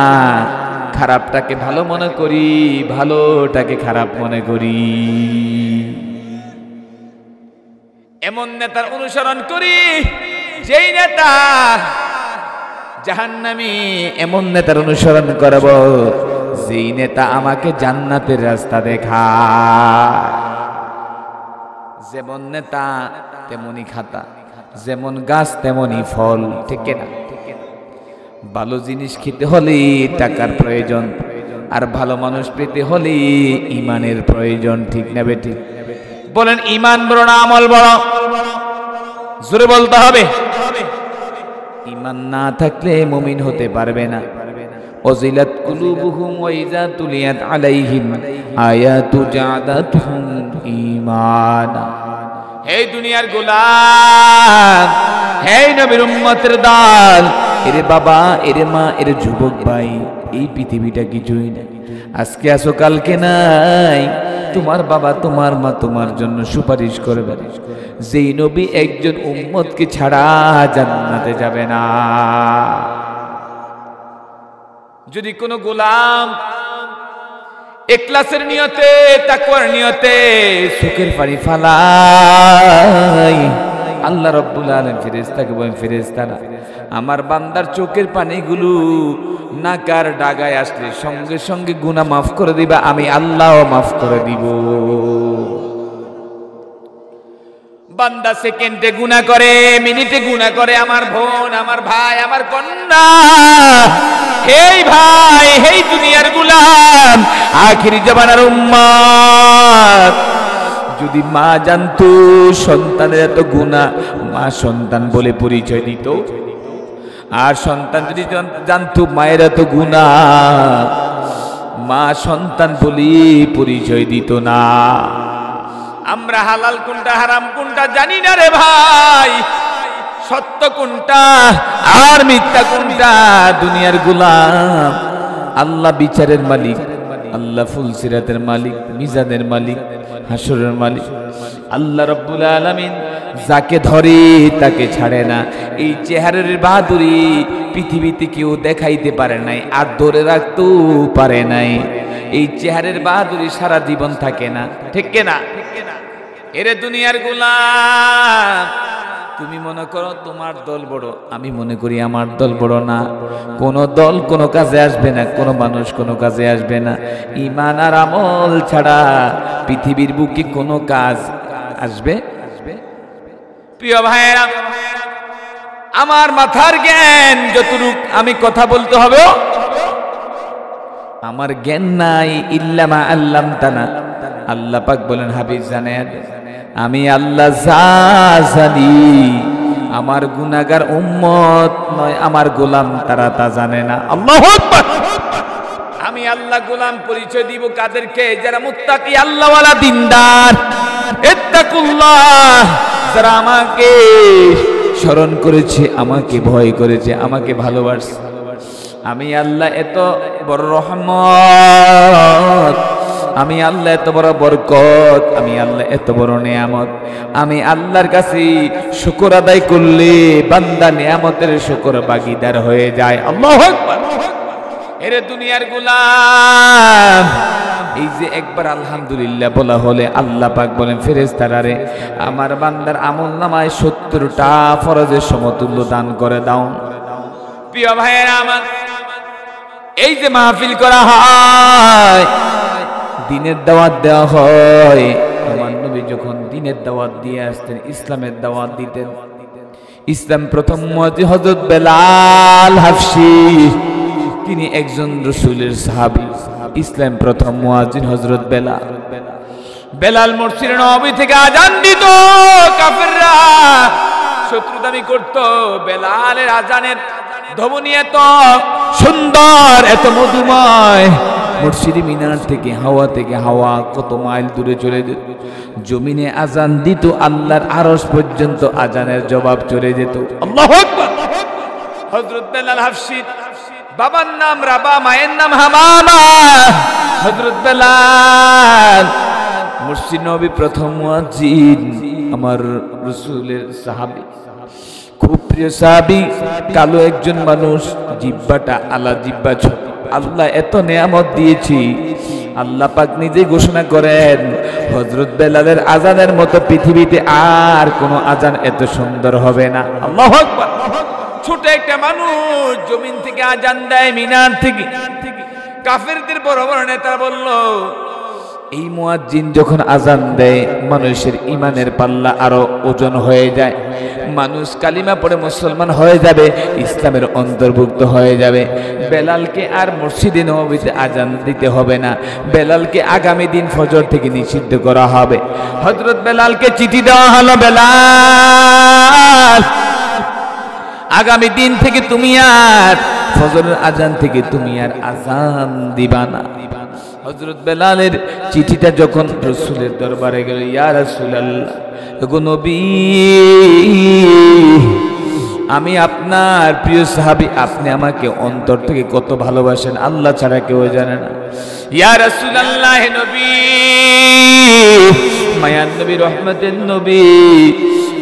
Speaker 1: খারাপটাকে ভালো মনে করি, ভালোটাকে খারাপ মনে করি। এমন নেতার অনুসরণ করি যেই নেতা জাহান্নামী, এমন নেতার অনুসরণ করব যেই নেতা আমাকে জান্নাতের রাস্তা দেখায়। যেমন নেতা তেমনি খাতা, যেমন গাছ তেমনি ফল, ঠিক না? ভালো জিনিস খেতে হলে টাকার প্রয়োজন, আর ভালো মানুষ পেতে হলে ইমানের প্রয়োজন, ঠিক না বেঠিক? বলেন ইমান বড় না আমল বড়? জোরে বলতে হবে। ইমান না থাকলে মুমিন হতে পারবে না। ওয়াজিলাত কুলুবুহুম ওয়া ইযা তুলিয়াত আলাইহিম আয়াতু জাদাতুহুম ঈমানা। হে দুনিয়ার গোলাম, হে নবীর উম্মতের দল, এরে বাবা, এরে মা, এরে যুবক ভাই, এই পৃথিবীটা কিছুই না। আজকে আসো কালকে নাই। তোমার বাবা তোমার মা তোমার জন্য সুপারিশ করবে, যেই নবী একজন উম্মতকে ছাড়া জান্নাতে যাবে না। যদি কোনো গোলাম ইখলাসের নিয়তে, তাকওয়ার নিয়তে চোখের পানি ফালাই, আল্লাহ রাব্বুল আলামিন ফেরেশতাকে বলেন, ফেরেশতারা আমার বান্দার চোখের পানিগুলো নাকার ডাগায় আসলে সঙ্গে সঙ্গে গুনাহ মাফ করে দিবা, আমি আল্লাহও মাফ করে দিব। বান্দা সেকেন্ডে গুনাহ করে, মিনিটে গুনাহ করে, আমার বোন, আমার ভাই, আমার কন্যা, হেই ভাই, হেই দুনিয়ার গোলাম, আখিরি জামানার উম্মত, যদি মা জানতো সন্তানের এত গুনাহ, মা সন্তান বলে পরিচয় দিত। আর সন্তান যদি জানতো মায়ের এত গুনাহ, মা সন্তান বলে পরিচয় দিত না। আমরা হালাল কোনটা হারাম কোনটা জানি না রে ভাই, সত্য কোনটা আর মিথ্যা কোনটা। দুনিয়ার গোলাম, আল্লাহ বিচারের মালিক, আল্লাহ ফুলসিরাতের মালিক, মিজানের মালিক, হাসরের মালিক। আল্লাহ রাব্বুল আলামিন যাকে ধরে তাকে ছাড়ে না। এই চেহারার বাহাদুরি পৃথিবীতে কেউ দেখাইতে পারে নাই, আর ধরে রাখতেও পারে নাই। এই চেহারার বাহাদুরি সারা জীবন থাকে না, ঠিক না? এরে দুনিয়ার গোলাম, তুমি মনে করো তোমার দল বড়, আমি মনে করি আমার দল বড় না। কোন দল কোনো কাজে আসবে না, কোন মানুষ কোনো কাজে আসবে না। ঈমান আর আমল ছাড়া পৃথিবীর বুকে কোনো কাজ আসবে? প্রিয় ভাইরা, আমার মাথার জ্ঞান যতটুক আমি কথা বলতে হবে, আমার জ্ঞান নাই ইল্লা মা আল্লামতানা। আল্লাহ পাক বলেন, হাবিব জানেন আমি আল্লাহ যা জানি, আমার গুনাহগার উম্মত নয় আমার গোলাম তারা তা জানে না। আল্লাহু আকবার। আমি আল্লাহ গোলাম পরিচয় দিব কাদেরকে? যারা মুত্তাকি, আল্লাহওয়ালা, দিনদার, ইত্তাকুল্লাহ, যারা আমাকে স্মরণ করেছে, আমাকে ভয় করেছে, আমাকে ভালোবাসে। আমি আল্লাহ এত বড় রহমত, আমি আল্লাহ এত বড় বরকত, আমি আল্লাহ এত বড় নিয়ামত। আমি আল্লাহর কাছে শুকর আদায় করলে বান্দা নিয়ামতের শুকর ভাগীদার হয়ে যায়। আল্লাহু আকবার। এরে দুনিয়ার গোলাম, এই যে একবার আলহামদুলিল্লাহ বলা হলে আল্লাহ পাক বলেন, ফেরেশতারা রে আমার বান্দার আমলনামায় 70টা ফরজের সমতুল্য দান করে দাও। প্রিয় ভাইয়েরা আমার, এই যে মাহফিল করা হয়, দিনের দাওয়াত দেওয়া হয়, আমার নবী যখন দিনের দাওয়াত দিয়ে আসতেন, ইসলামের দাওয়াত দিতেন, ইসলাম প্রথম মুয়াজ্জিন হযরত বেলাল হাফসি, তিনি একজন রাসূলের সাহাবী। ইসলাম প্রথম মুয়াজ্জিন হযরত বেলাল। বেলাল মসজিদে নববী থেকে আযান দিত, কাফেররা শত্রুতামি করত। বেলালের আযানের ধ্বনি এত সুন্দর, এত মধুময়, মসজিদে মিনার থেকে হাওয়া কত মাইল দূরে চলে যেত। জমিনে আজান দিত, আল্লাহর আরশ পর্যন্ত আজানের জবাব চলে যেত। আল্লাহু আকবার। হযরত বেলাল হাফসি, বাবার নাম রাবা, মায়ের নাম হামামা। হযরত বেলাল মসজিদ নবী প্রথম মুয়াজ্জিন, আমার রাসূলের সাহাবী, খুব প্রিয় সাহাবী। কালো একজন মানুষ, জিহ্বাটা আলা জিহ্বা ছোট। আল্লাহ এত নেয়ামত দিয়েছি, আল্লাহ পাক নিজে ঘোষণা করেন হযরত বেলালের আজানের মতো পৃথিবীতে আর কোনো আজান এত সুন্দর হবে না। আল্লাহু আকবার। ছোট একটা মানুষ জমিন থেকে আজান দেয়, মিনার থেকে। কাফেরদের বড় বড় নেতা বলল, এই মুয়াজ্জিন যখন আজান দেয় মানুষের ঈমানের পাল্লা আরো ওজন হয়ে যায়, মানুষ কালিমা পড়ে মুসলমান হয়ে যাবে, ইসলামের অন্তর্ভুক্ত হয়ে যাবে। বেলালকে আর মসজিদে নববীতে আজান দিতে হবে না, বেলালকে আগামী দিন ফজর থেকে নিষিদ্ধ করা হবে। হযরত বেলালকে চিঠি দেওয়া হলো, বেলাল আগামী দিন থেকে তুমি আর ফজরের আজান থেকে তুমি আর আজান দিবা না। হযরত বেলালের চিঠিটা যখন রাসূলের দরবারে গেল, ইয়া রাসূলুল্লাহ, গো নবী, আমি আপনার প্রিয় সাহাবী, আপনি আমাকে অন্তর থেকে কত ভালোবাসেন আল্লাহ ছাড়া কেউ জানে না। ইয়া রাসূলুল্লাহ, হে নবী, মায়ার নবী, রহমতের নবী,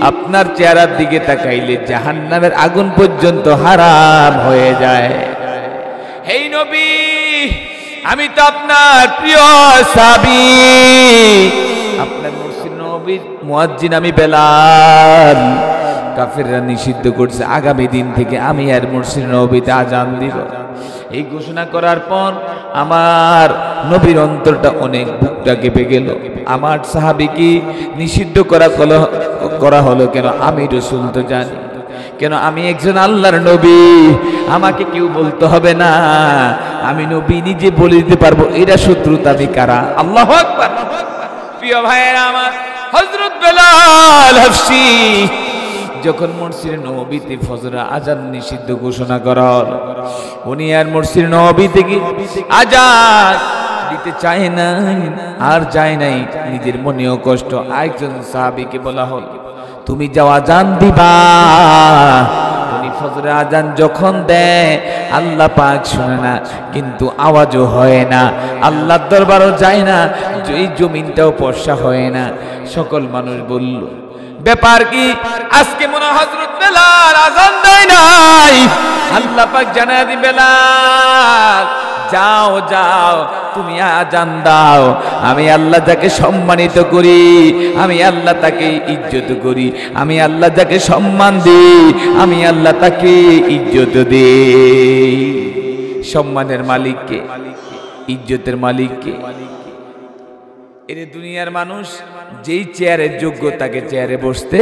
Speaker 1: আপনার চেহারার দিকে তাকাইলে জাহান্নামের আগুন পর্যন্ত হারাম হয়ে যায়। হে নবী, আমি তো আপনার প্রিয় সাহাবী, আপনার মসজিদ নববীর মুয়াজ্জিন আমি বেলাল। কাফেররা নিষিদ্ধ করছে, আগামী দিন থেকে আমি আর মসজিদ নববীতে আজান দিব। এই ঘোষণা করার পর আমার নবীর অন্তরটা অনেক বুকটা কেঁপে গেল। আমার সাহাবীকে নিষিদ্ধ করা হলো কেন? আমি রাসূল তো জানি, কেন আমি একজন আল্লাহর নবী, আমাকে কেউ বলতে হবে না, আমি নবী নিজে বলে দিতে পারবো এরা শত্রুতা আমি কারা। আল্লাহু আকবার। প্রিয় ভাইয়েরা আমার, হযরত বেলাল হাফসি যখন মসজিদে নববীতে ফজরের আজান নিষিদ্ধ ঘোষণা করা হলো, উনি আর মসজিদে নববী থেকে আজান দিতে চায় না, আর যায় নাই, নিজের মনেও কষ্ট। একজন সাহাবীকে বলা হলো, তুমি যাও আজান দিবা। উনি ফজরের আজান যখন দেয় আল্লাহ পাক শুনে না, কিন্তু আওয়াজও হয় না, আল্লাহর দরবারও যায় না, এই জমিনটাও পর্ষা হয় না। সকল মানুষ বলল, ব্যাপার কি? আজকে মনে হয় হযরত বেলাল আজান দেয় নাই। আল্লাহ পাক জানায় দি, বেলাল যাও যাও, তুমি আজান দাও। আমি আল্লাহ যাকে সম্মানিত করি, আমি আল্লাহ তাকে ইজ্জত করি, আমি আল্লাহ যাকে সম্মান দিই, আমি আল্লাহ তাকে ইজ্জত দেই। সম্মানের মালিককে, ইজ্জতের মালিককে। এর দুনিয়ার মানুষ যেই চেয়ারের যোগ্য তাকে চেয়ারে বসতে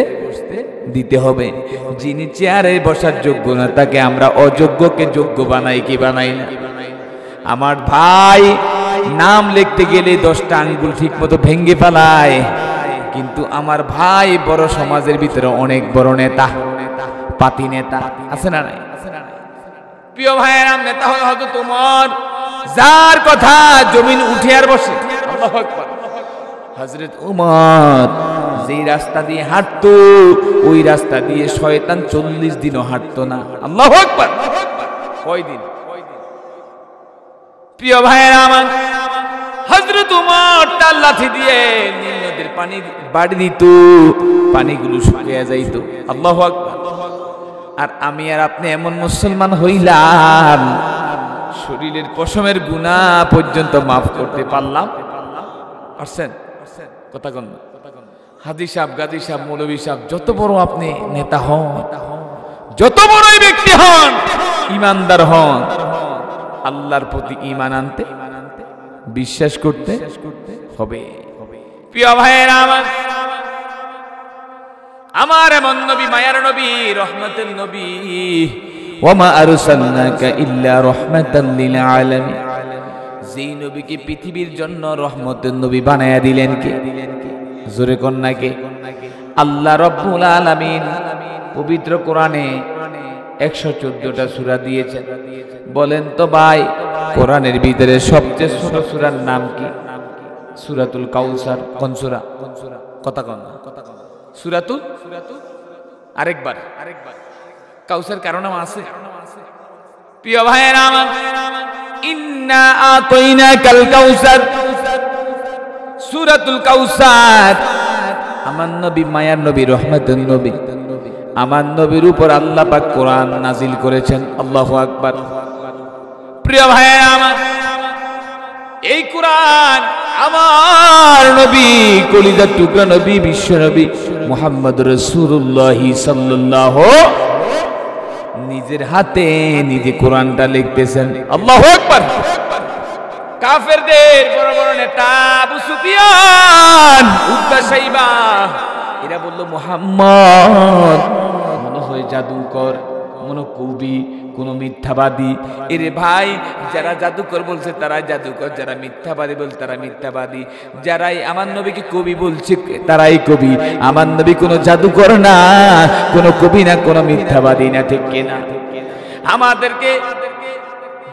Speaker 1: দিতে হবে, যিনি চেয়ারে বসার যোগ্য না তাকে আমরা অযোগ্যকে যোগ্য বানাই কি বানাই না? আমার ভাই নাম লিখতে গেলে 10টা আঙ্গুল ঠিক মতো ভেঙে ফেলায়, কিন্তু আমার ভাই বড় সমাজের ভিতরে অনেক বড় নেতা, পাতি নেতা আছে না নাই? প্রিয় ভাইয়ের নেতা হলো হযরত ওমর, যার কথা জমিন উঠে আর বসে। আল্লাহু আকবার। হযরত ওমর যেই রাস্তা দিয়ে হাঁটতো ওই রাস্তা দিয়ে শয়তান 40 দিনও হাঁটতো না। আল্লাহু আকবার। কয়দিন? প্রিয় ভাইয়েরা আমার, হযরত ওমর তার লাঠি দিয়ে নীল নদীর পানি বাড়ি দিত, পানিগুলো শুকিয়ে যাইত। আল্লাহু আকবার। আর আমি আর আপনি এমন মুসলমান হইলাম, শরীরের পশমের গুনাহ পর্যন্ত মাফ করতে পারলাম। পারছেন? কথা কোন হাজী সাহেব, গাজী সাহেব, মৌলভী সাহেব, যত বড় আপনি নেতা হন, যত বড়ই ব্যক্তি হন, ইমানদার হন, আল্লাহর প্রতি ঈমান আনতে, বিশ্বাস করতে হবে। প্রিয় ভাইয়েরা আমার এমন নবী, মায়ার নবী, রহমতের নবী, ওয়ামা আরসালনাকা ইল্লা রাহমাতাল লিল আলামিন, যেই নবীকে পৃথিবীর জন্য রহমতের নবী বানায়া দিলেন কে? জোরে কন্যাকে আল্লাহ রাব্বুল আলামিন পবিত্র কোরআনে 114টা সূরা দিয়েছেন। বলেন তো ভাই, কোরআনের ভিতরে সবচেয়ে ছোট সূরার নাম কি? সূরাতুল কাউসার। কোন সূরা? কথা কন না। সূরাতুল আরেকবার কাউসার কারো নাম আছে? প্রিয় ভাইয়েরা আমার, ইন্না আতাইনাকাল কাউসার, সূরাতুল কাউসার। আমার নবী, মায়ার নবী, রহমতের নবী, আমার নবীর উপর আল্লাহ পাক কোরআন নাজিল করেছেন। আল্লাহু আকবার। প্রিয় ভাইয়েরা আমার, এই কোরআন আমার নবী, কলিজার টুকরা নবী, বিশ্ব নবী মুহাম্মদ রাসূলুল্লাহ সাল্লাল্লাহু নিজের হাতে নিজে কোরআনটা লিখতেছেন। আল্লাহু আকবার। কাফেরদের বড় বড় নেতা আবু সুফিয়ান, উতবা, শাইবা, এরা বলল মুহাম্মদ মনে হয় জাদুকর, মনে কবি, কোন মিথ্যাবাদী। এরে ভাই, যারা জাদুকর বলছে তারা জাদুকর, যারা মিথ্যাবাদী বলছে তারা মিথ্যাবাদী, যারাই আমার নবীকে কবি বলছে তারাই কবি। আমার নবী কোনো জাদুকর না, কোনো কবি না, কোনো মিথ্যাবাদী না, ঠিক কিনা? আমাদেরকে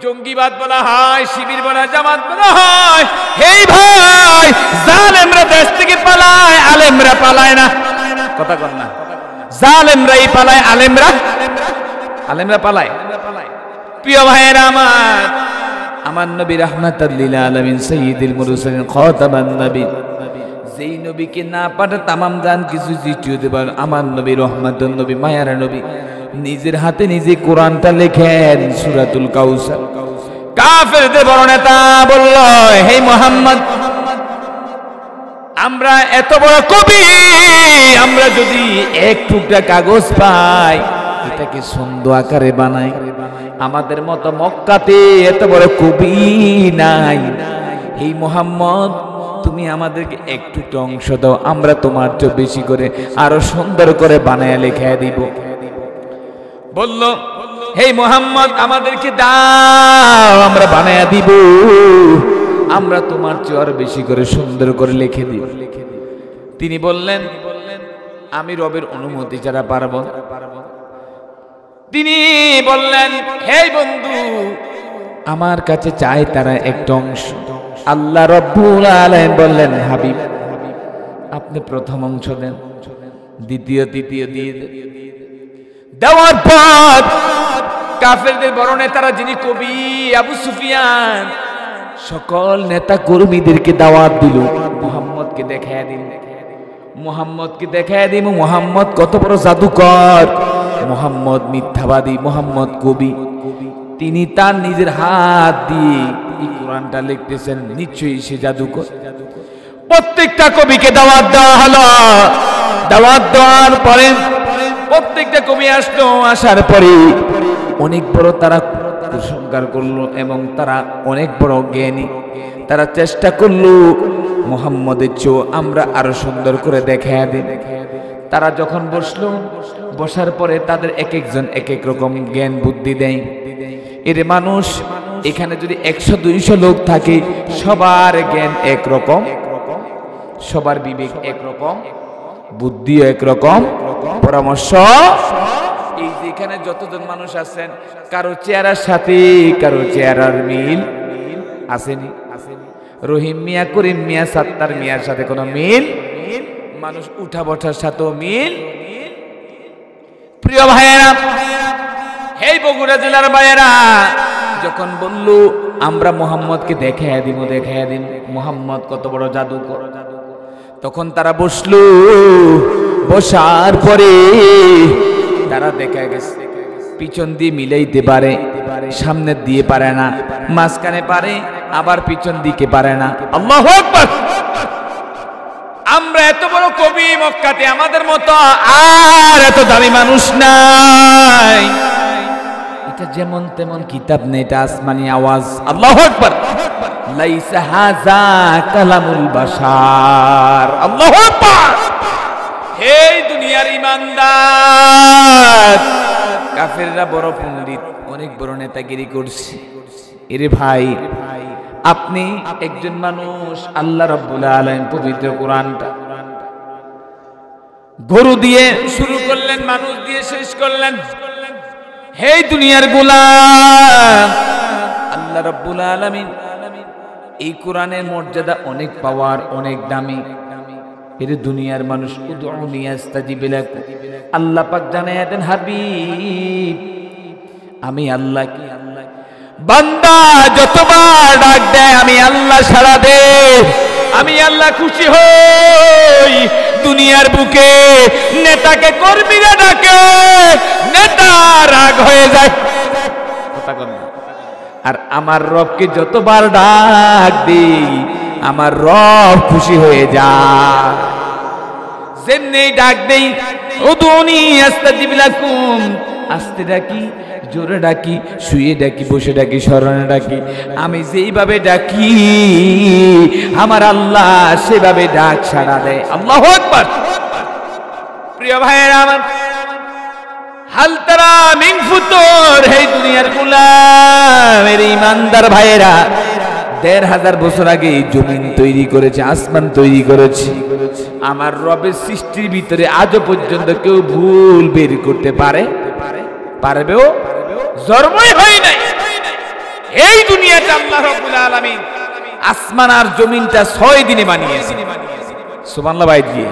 Speaker 1: জঙ্গিবাদ বলা হয়, শিবির বলা, জামাত বলা হয়। হেই ভাই, জালেমরা দেশ থেকে পালায়, আলেমরা পালায় না। কথা কন না। জালেমরাই পালায়, আলেমরা পালায়। প্রিয় ভাইয়েরা আমার, আমার নবী রাহমাতাল লিল আলামিন, সাইয়্যিদুল মুরসালিন, খাতামান নবী, যেই নবীকে না পাঠা তামাম জান কিছু সৃষ্টি হতে পারে, আমার নবী রহমাতুন নবী, মায়ার নবী, নিজের হাতে নিজে কোরআনটা লেখেন, সূরাতুল কাউসার। কাফেরদের বড় নেতা বলল, হে মুহাম্মদ, আমরা এত বড় কবি, আমরা যদি এক টুকরা কাগজ পাই এটাকে ছন্দ আকারে বানাই। আমাদের মতো মক্কাতে এত বড় কবি নাই। হে মুহাম্মদ, তুমি আমাদেরকে একটু অংশ দাও, আমরা তোমার চেয়ে বেশি করে আরো সুন্দর করে বানায় লেখায় দিব। বলল, হে মুহাম্মদ, আমাদেরকে দাও, আমরা বানায় দিব, আমরা তোমার চেয়ে আরো বেশি করে সুন্দর করে লিখে দিব। তিনি বললেন, আমি রবের অনুমতি ছাড়া পারবো না। তিনি বললেন, হে বন্ধু, আমার কাছে চায় তারা একটা অংশ। আল্লাহ রাব্বুল আলামিন বললেন, হাবিব, আপনি প্রথম অংশ দেন, দ্বিতীয়, তৃতীয় দিয়ে দেওয়ার পর কাফেরদের বড় নেতারা, যিনি কবি আবু সুফিয়ান, সকল নেতা কর্মীদেরকে দাওয়াত দিল, মুহাম্মদকে দেখায় দিন, মুহাম্মদকে দেখায় দিন মুহাম্মদ কত বড় জাদুকর, মুহাম্মদ মিথ্যাবাদী, মুহাম্মদ কবি। তিনি তার নিজের হাত দিয়ে এই কোরআনটা লিখতেছেন, নিশ্চয়ই সে জাদুকর। প্রত্যেকটা কবিকে দাওয়াত দেওয়া হলো। দাওয়াত দেওয়ার পরে প্রত্যেকটা কবি আসলো। আসার পরে অনেক বড় তারা প্রশংসা করলো এবং তারা অনেক বড় জ্ঞানী। তারা চেষ্টা করলো মুহাম্মদের চেয়েও আমরা আরো সুন্দর করে দেখায় দিই। তারা যখন বসলো, বসার পরে তাদের এক একজন এক এক রকম জ্ঞান বুদ্ধি দেয়। এর মানুষ এখানে যদি 100-200 লোক থাকে, সবার জ্ঞান একরকম, সবার বিবেক একরকম, বুদ্ধিও একরকম, পরামর্শ। এই যে এখানে যতজন মানুষ আছেন, কারো চেহারার সাথে কারো চেহারার মিল আসেনি। রহিম মিয়া, করিম মিয়া, সাত্তার মিয়ার সাথে কোনো মিল, মানুষ উঠা বসার সাথেও মিল। প্রিয় ভাইয়েরা, হে বগুড়া জেলার ভাইয়েরা, যখন বলল আমরা মুহাম্মদকে দেখাইয়া দিব, মুহাম্মদ কত বড় জাদুকর, তখন তারা বসলো। বসার পরে তারা দেখা গেছে পিছন দিয়ে মিলাইতে পারে, সামনের দিয়ে পারে না, মাঝখানে পারে, আবার পিছন দিকে পারে না। আল্লাহু আকবার। আমরা এত বড় কবি মক্কাতে, আমাদের মতো আর এত দামি মানুষ নাই। এটা যেমন তেমন কিতাব নেই, এটা আসমানি আওয়াজ। আল্লাহু আকবার। লাইসা হাযা কালামুল বাশার। আল্লাহু আকবার। হে দুনিয়ার ইমানদার, কাফেররা বড় পণ্ডিত, অনেক বড় নেতাগিরি করছে। এরে ভাই, আপনি একজন মানুষ, আল্লাহ রাব্বুল আলামিন পবিত্র কোরআনটা গরু দিয়ে শুরু করলেন, মানুষ দিয়ে শেষ করলেন। হে দুনিয়ার গোলাম, আল্লাহ রাব্বুল আলামিন এই কোরআনের মর্যাদা অনেক পাওয়ার, অনেক দামি। এর দুনিয়ার মানুষ উদউনি আস্তাজিব লাকুম, আল্লাহ পাক জানায়া দেন হাবিব আমি আল্লাহ কি বান্দা যতবার ডাক দেয় আমি আল্লাহ সাড়া দেই, আমি আল্লাহ খুশি হই। দুনিয়ার বুকে নেতাকে কর্মীরা ডাকে, নেতা রাগ হয়ে যায়, আর আমার রবকে যতবার ডাক দেই আমার রব খুশি হয়ে যায়। যেমনি ডাক দেই উদউনি আস্তাজিব লাকুম, আস্তে ডাকি, জোরে ডাকি, শুয়ে ডাকি, বসে ডাকি, স্মরণে ডাকি, আমি যেইভাবে ডাকি আমার আল্লাহ সেভাবে ডাক সাড়া দেয়। আল্লাহু আকবার। প্রিয় ভাইয়েরা আমার, হাল তারা মিন ফুতুর, হে দুনিয়ার গোলাম, এর ইমানদার ভাইয়েরা ১৫০০ বছর আগে জমিন তৈরি করেছে, আসমান তৈরি করেছে। আমার রবের সৃষ্টির ভিতরে আজও পর্যন্ত কেউ ভুল বের করতে পারবেও জন্মই হয় নাই। এই দুনিয়াটা আল্লাহ রাব্বুল আলামিন আসমান আর জমিনটা ৬ দিনে বানিয়েছেন। সুবহানাল্লাহ ভাই দিয়ে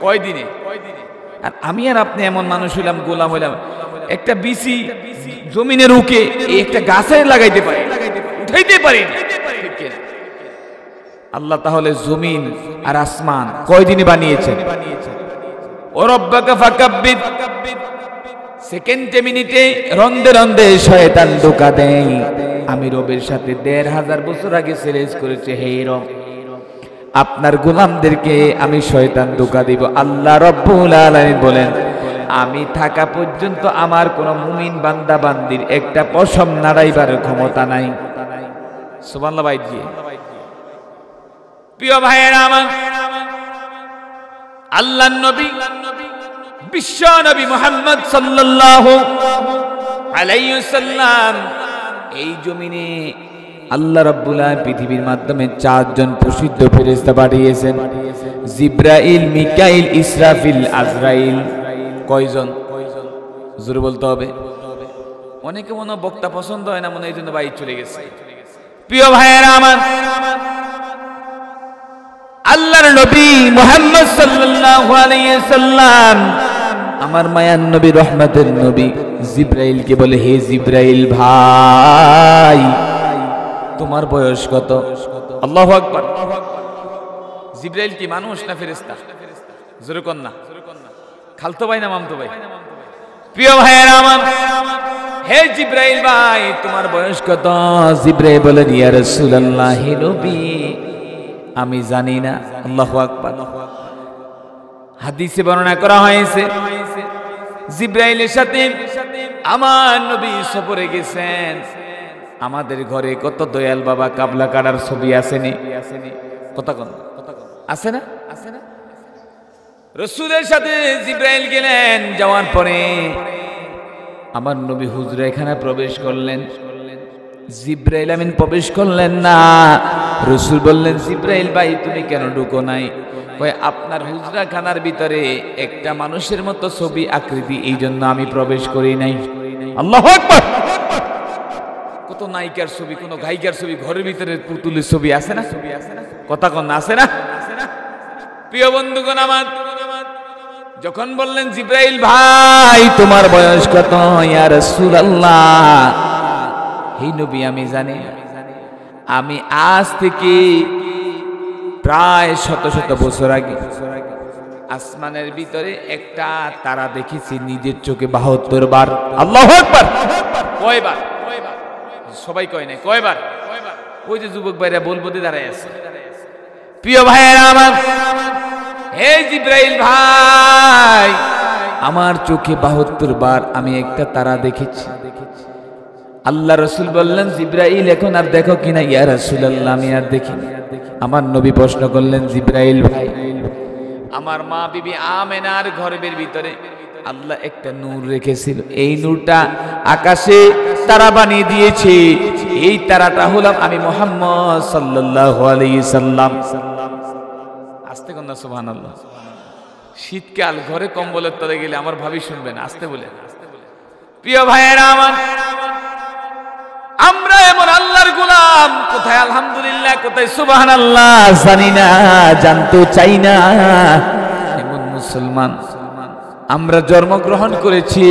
Speaker 1: কয় দিনে? আর আমি আর আপনি এমন মানুষ হইলাম, গোলাম হইলাম, একটা বিসি জমিনে রুকে একটা গাছে লাগাইতে পারি, উঠাইতে পারি। আল্লাহ তাহলে জমিন আর আসমান কয় দিনে বানিয়েছেন? ও রব্বাকা ফাকাব্বির, সেকেন্ডে মিনিটে রন্দে রন্দে শয়তান ধোঁকা দেয়। আমি রবের সাথে ১৫০০ বছর আগে চ্যালেঞ্জ করেছে, হে রব আপনার গোলামদেরকে আমি শয়তান ধোঁকা দিব। আল্লাহ রাব্বুল আলামিন বলেন আমি থাকা পর্যন্ত আমার কোন মুমিন বান্দা বান্দির একটা পশম নাড়াইবার ক্ষমতা নাই। সুবহানাল্লাহ ভাই জি। প্রিয় ভাইয়েরা আমার, আল্লাহর নবী বিশ্ব নবী মুহাম্মদ সাল্লাল্লাহু আলাইহি ওয়াসাল্লাম এই জমিনে আল্লাহ রাব্বুল আলামিন পৃথিবীর মাধ্যমে ৪ জন প্রসিদ্ধ ফেরেশতা পাঠিয়েছেন, জিবরাইল, মিকাইল, ইসরাফিল, আজরাইল। কয়জন? জোরে বলতে হবে। অনেকে মনে বক্তা পছন্দ হয় না, মনে এই জন্য বাইরে চলে গেছে। প্রিয় ভাইয়েরা আমার, আল্লাহর নবী মুহাম্মদ সাল্লাল্লাহু আলাইহি ওয়াসাল্লাম আমার মায়ার নবী, রহমতের নবী, জিবরাইলকে বলে হে জিবরাইল ভাই তোমার বয়স কত? আল্লাহু আকবার। জিবরাইল কি মানুষ না ফেরেশতা? জোরে কোন না, খালতো ভাই না মামতো ভাই? প্রিয় ভাইয়েরা আমার, হে জিবরাইল ভাই তোমার বয়স কত? জিবরাইল বলেন ইয়া রাসূলুল্লাহ, হে নবী আমি জানি না। আল্লাহু আকবার। হাদিসে বর্ণনা করা হয়েছে জিবরাইলের সাথে আমার নবী সফরে গেছেন। আমাদের ঘরে কত দয়াল বাবা কাবলা কাটার ছবি আসেনি? কথা কোন আছে না? রাসূলের সাথে জিবরাইল গেলেন, যাওয়ার পরে আমার নবী হুজরাখানায় প্রবেশ করলেন। জিবরাইল আমিন প্রবেশ করলেন না। রাসূল বললেন জিবরাইল ভাই তুমি কেন ঢুকো নাই? কয় আপনার হুজরাখানার ভিতরে একটা মানুষের মতো ছবি আকৃতি, এই জন্য আমি প্রবেশ করি নাই। আল্লাহু আকবার। কত নায়িকার ছবি, কোন গায়িকার ছবি, ঘরের ভিতরে পুতুলের ছবি আছে না? কথা কোন আছে না? প্রিয় বন্ধুগণ আমার, যখন বললেন জিবরাইল ভাই তোমার বয়স কত? ইয়া রাসূলুল্লাহ, হে নবী আমি জানি, আমি আজ থেকে প্রায় শত শত বছর আগে আসমানের ভিতরে একটা তারা দেখেছি নিজের চোখে ৭২ বার। আল্লাহু আকবার। কয়বার? সবাই কয় না, কয়বার? ওই যে যুবক ভাইরা বলবো দিয়ে দাঁড়ায় আছে। প্রিয় ভাইয়েরা আমার, হে জিবরাইল ভাই আমার চোখে ৭২ বার আমি একটা তারা দেখেছি। আল্লাহ রাসূল বললেন জিবরাইল এখন আর দেখো কিনা? ইয়া রাসূলুল্লাহ আমি আর দেখি না। আমার নবী প্রশ্ন করলেন জিবরাইল ভাই আমার মা বিবি আমেনার গর্ভের ভিতরে আল্লাহ একটা নূর রেখেছিল, এই নূরটা আকাশে তারা বানিয়ে দিয়েছে, এই তারাটা হলাম আমি মুহাম্মদ সাল্লাল্লাহু আলাইহি সাল্লাম। আস্তে কোন না সুবহানাল্লাহ। শীতকাল ঘরে কম্বলের তলে গেলে আমার ভাবি শুনবেন, আস্তে বলে প্রিয় ভাইয়েরা আমার, আমরা এমন আল্লাহর গোলাম, কোথায় আলহামদুলিল্লাহ, কোথায় সুবহানাল্লাহ জানি না, জানতে চাই না। এমন মুসলমান আমরা জন্মগ্রহণ করেছি,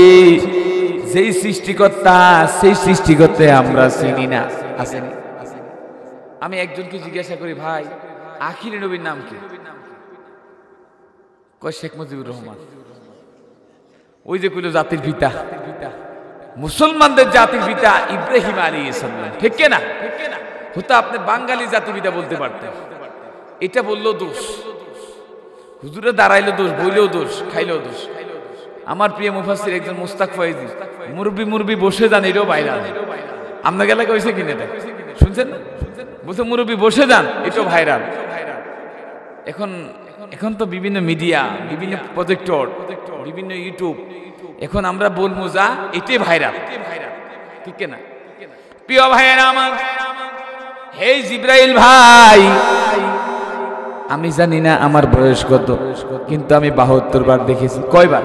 Speaker 1: যেই সৃষ্টিকর্তা সেই সৃষ্টিকর্তা আমরা চিনি না। আসেনি? আমি একজনকে জিজ্ঞাসা করি, ভাই আখিরি নবীর নাম কি? কয় শেখ মুজিবুর রহমান। ওই যে কইল জাতির পিতা, মুসলমানদের জাতির পিতা ইব্রাহিম আলাইহিস সালাম, ঠিক না? হতো আপনি বাঙালি জাতির পিতা বলতে পারতেন, এটা বললেও দোষ, হুজুরে দাঁড়াইলেও দোষ, বইলেও দোষ, খাইলেও দোষ। আমার প্রিয় মুফাসসির একজন মুস্তাক ফয়েজি, মুরব্বি বসে যান, এটাও ভাইরাল। আপনার এলাকায় হয়েছে কিনা এটা শুনছেন না? বলছে মুরব্বি বসে যান, এটাও ভাইরাল। এখন তো বিভিন্ন মিডিয়া, বিভিন্ন প্রজেক্টর, বিভিন্ন ইউটিউব, এখন আমরা বলবো যা এটাই ভাইরাল, ঠিক না? প্রিয় ভাইয়েরা আমার, হে জিবরাইল ভাই, আমি জানি না আমার বয়স কত, কিন্তু আমি 72 বার দেখেছি। কয়বার?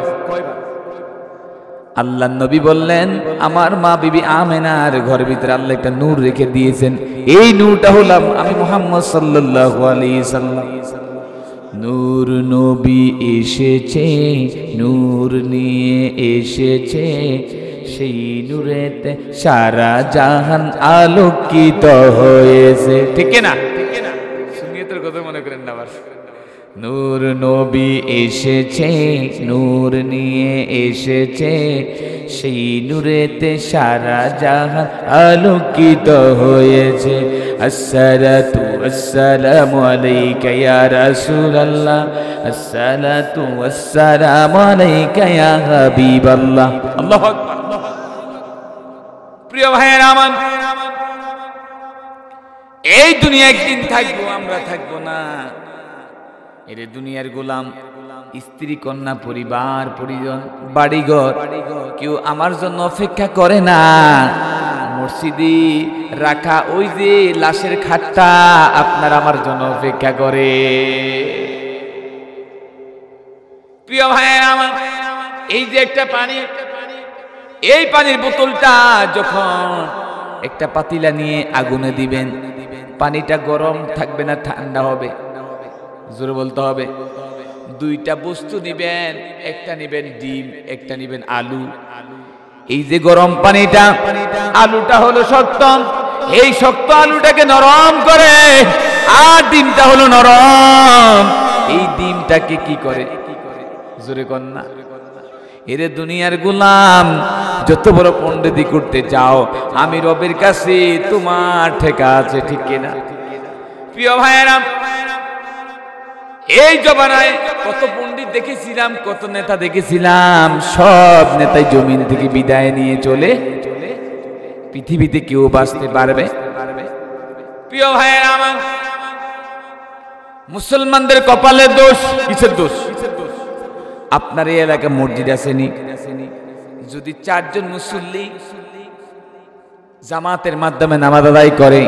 Speaker 1: আল্লাহ নবী বললেন, আমার মা বিবি আমেনার ঘরের ভিতরে আল্লাহ একটা নূর রেখে দিয়েছেন, এই নূরটা হলাম আমি মুহাম্মদ সাল্লাল্লাহু আলাইহি সাল্লাম। নূর নবী এসেছে, নূর নিয়ে এসেছে, সেই নূরেতে সারা জাহান আলোকিত হয়েছে, ঠিক না? সুন্নিয়তের কথা মনে করেন না আবার। নূর নবী এসেছে, নূর নিয়ে এসেছে, সেই নূরেতে সারা জাহান আলোকিত হয়েছে। আসসালাতু ওয়াসসালামু আলাইকা ইয়া রাসূলুল্লাহ, আসসালাতু ওয়াসসালামু আলাইকা ইয়া হাবিবাল্লাহ। আল্লাহু আকবার। প্রিয় ভাইয়েরা আমার, এই দুনিয়া একদিন থাকবো, আমরা থাকবো না। এর দুনিয়ার গোলাম, স্ত্রী কন্যা পরিবার পরিজন বাড়িঘর, কেউ আমার জন্য অপেক্ষা করে না। মসজিদে রাখা ওই যে লাশের খাটটা আপনার আমার জন্য অপেক্ষা করে। প্রিয় ভাইয়েরা আমার, এই যে একটা পানি, এই পানির বোতলটা যখন একটা পাতিলা নিয়ে আগুনে দিবেন, পানিটা গরম থাকবে না ঠান্ডা হবে? জোরে বলতে হবে। দুইটা বস্তু নিবেন, একটা নিবেন ডিম, একটা নিবেন আলু। এই যে গরম পানিটা, আলুটা হলো শক্ত, এই শক্ত আলুটাকে নরম করে, আর ডিমটা হলো নরম, এই ডিমটাকে কি করে? জোরে কন্যা। এরে দুনিয়ার গোলাম, যত বড় পণ্ডিতি করতে চাও, আমি রবের কাছে তোমার ঠেকা আছে, ঠিক কিনা? প্রিয় ভাইয়েরা, এই জমানায় কত পণ্ডিত দেখেছিলাম, কত নেতা দেখেছিলাম, সব নেতাই জমিন থেকে বিদায় নিয়ে চলে পৃথিবীতে কেউ বাঁচতে পারবে? প্রিয় ভাইয়েরা আমার, মুসলমানদের কপালে দোষ, কিসের দোষ? আপনার এই এলাকায় মসজিদ আসেনি, যদি 4 জন মুসল্লি জামাতের মাধ্যমে নামাজ আদায় করে,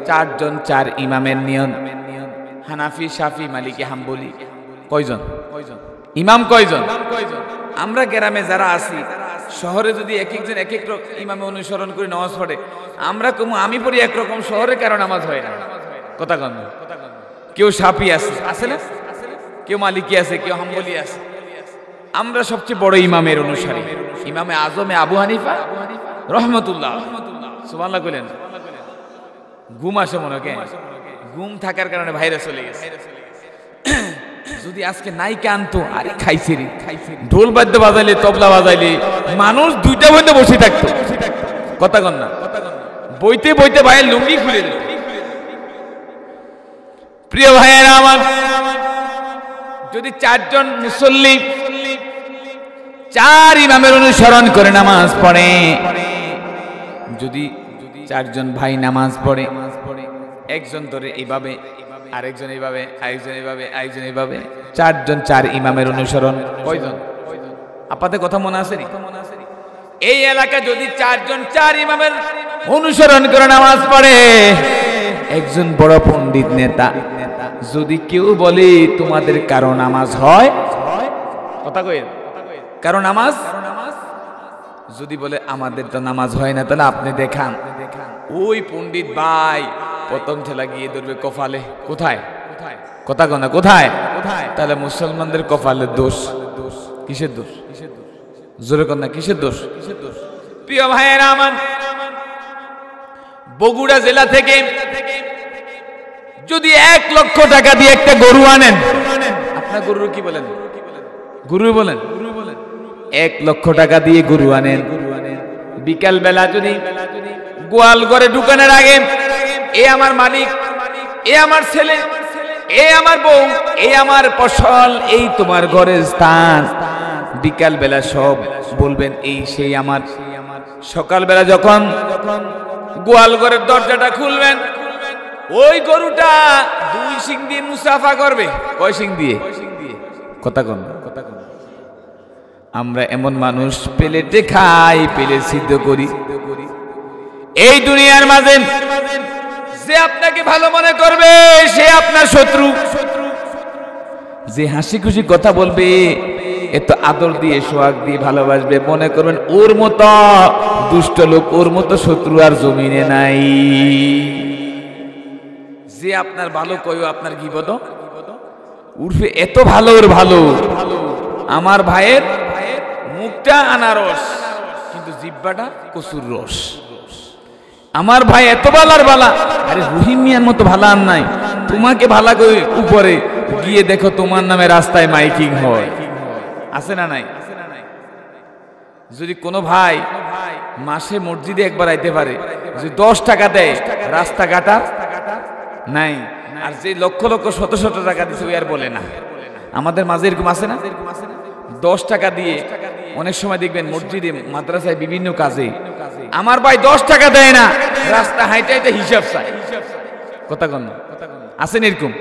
Speaker 1: 4 জন 4 ইমামের নিয়ম, হানাফি, শাফি, মালিকি, হাম্বলি, কয়জন ইমাম? কয়জন? আমরা গ্রামে যারা আছি, শহরে যদি এক একজন এক এক ইমামে অনুসরণ করে নামাজ পড়ে, আমরা কমু আমি পড়ি একরকম, শহরে কারো নামাজ হয় না। কথা কন। কেউ শাফি আছে না, কেউ মালিকি আছে, কেউ হাম্বলি আছে। আমরা সবচেয়ে বড় ইমামের অনুসারী, ইমামে আজমে আবু হানিফা রহমতুল্লাহ। সুবহানাল্লাহ কইলেন। ঘুম আসে মনে হয়, ঘুম থাকার কারণে ভাইরাস চলে গেছে। যদি আজকে নাইকে আনতো, আরে খাইছিরি, ঢোল বাদ্য বাজাইলে, তবলা বাজাইলে মানুষ 2টা বইতে বসে থাকতো। কথা কন না। বইতে বইতে ভাইয়ের লুঙ্গি খুলে দিল। প্রিয় ভাইয়েরা আমার, যদি 4 জন মুসল্লি 4 ইমামের অনুসরণ করে নামাজ পড়ে, যদি 4 জন ভাই নামাজ পড়ে, একজন ধরে এইভাবে, আরেকজন এইভাবে, আরেকজন এইভাবে, আরেকজন এইভাবে, 4 জন 4 ইমামের অনুসরণ, কয়জন? আপনাদের কথা মনে আছে? এই এলাকা যদি 4 জন 4 ইমামের অনুসরণ করে নামাজ পড়ে, একজন বড় পণ্ডিত নেতা যদি কেউ বলে তোমাদের কারো নামাজ হয়, কথা কই, কারো নামাজ যদি বলে আমাদের তো নামাজ হয় না, তাহলে আপনি দেখান। ওই পণ্ডিত ভাই প্রথম ঠেলা গিয়ে ধরবে কপালে। কোথায়? কথা কনা কোথায়? তাহলে মুসলমানদের কপালের দোষ। কিসের দোষ? জোরে কন্যা কিসের দোষ? প্রিয় ভাইয়েরা আমার, বগুড়া জেলা থেকে যদি 1 লক্ষ টাকা দিয়ে একটা গরু আনেন, আপনার গরুর কি বলেন? গরু বলেন। 1 লক্ষ টাকা দিয়ে গরু আনেন, বিকাল বেলা যদি গোয়াল ঘরে ঢুকানোর আগে এ আমার মালিক, এ আমার ছেলে, এ আমার বউ, এ আমার ফসল, এই তোমার ঘরের স্থান, বিকাল বেলা সব বলবেন এই সেই আমার। সকাল বেলা যখন গোয়াল ঘরের দরজাটা খুলবেন, ওই গরুটা 2 শিং দিয়ে মুসাফা করবে। কয় শিং দিয়ে? কথা কন। আমরা এমন মানুষ, প্লেটে খাই, প্লেট সিদ্ধ করি। এই দুনিয়ার মাঝে যে আপনাকে ভালো মনে করবে সে আপনার শত্রু, যে হাসি খুশি কথা বলবে, এত আদর দিয়ে সোহাগ দিয়ে ভালোবাসবে, মনে করবেন ওর মতো দুষ্ট লোক, ওর মতো শত্রু আর জমিনে নাই। যে আপনার ভালো কইও আপনার গীবত উর্ফে এত ভালো, ওর ভালো। আমার ভাইয়ের মুখটা আনারস কিন্তু জিহ্বাটা কচুর রস। আমার ভাই এত বালার বালা, আরে রহিম মিয়ার মতো ভালা আর নাই। তোমাকে ভালা করে উপরে গিয়ে দেখো তোমার নামে রাস্তায় মাইকিং হয়, আছে না নাই? যদি কোনো ভাই মাসে মসজিদে একবার আইতে পারে, যদি 10 টাকা দেয় রাস্তা কাটা নাই, আর যে লক্ষ লক্ষ শত শত টাকা দিচ্ছে ওই আর বলে না। আমাদের মাঝে এরকম আছে না? 10 টাকা দিয়ে অনেক সময় দেখবেন মসজিদে, মাদ্রাসায়, বিভিন্ন কাজে আমার ভাই 10 টাকা দেয় না, রাস্তা হাইতে হাইতে হিসাব চায়। কথা কন, আছেন এরকম?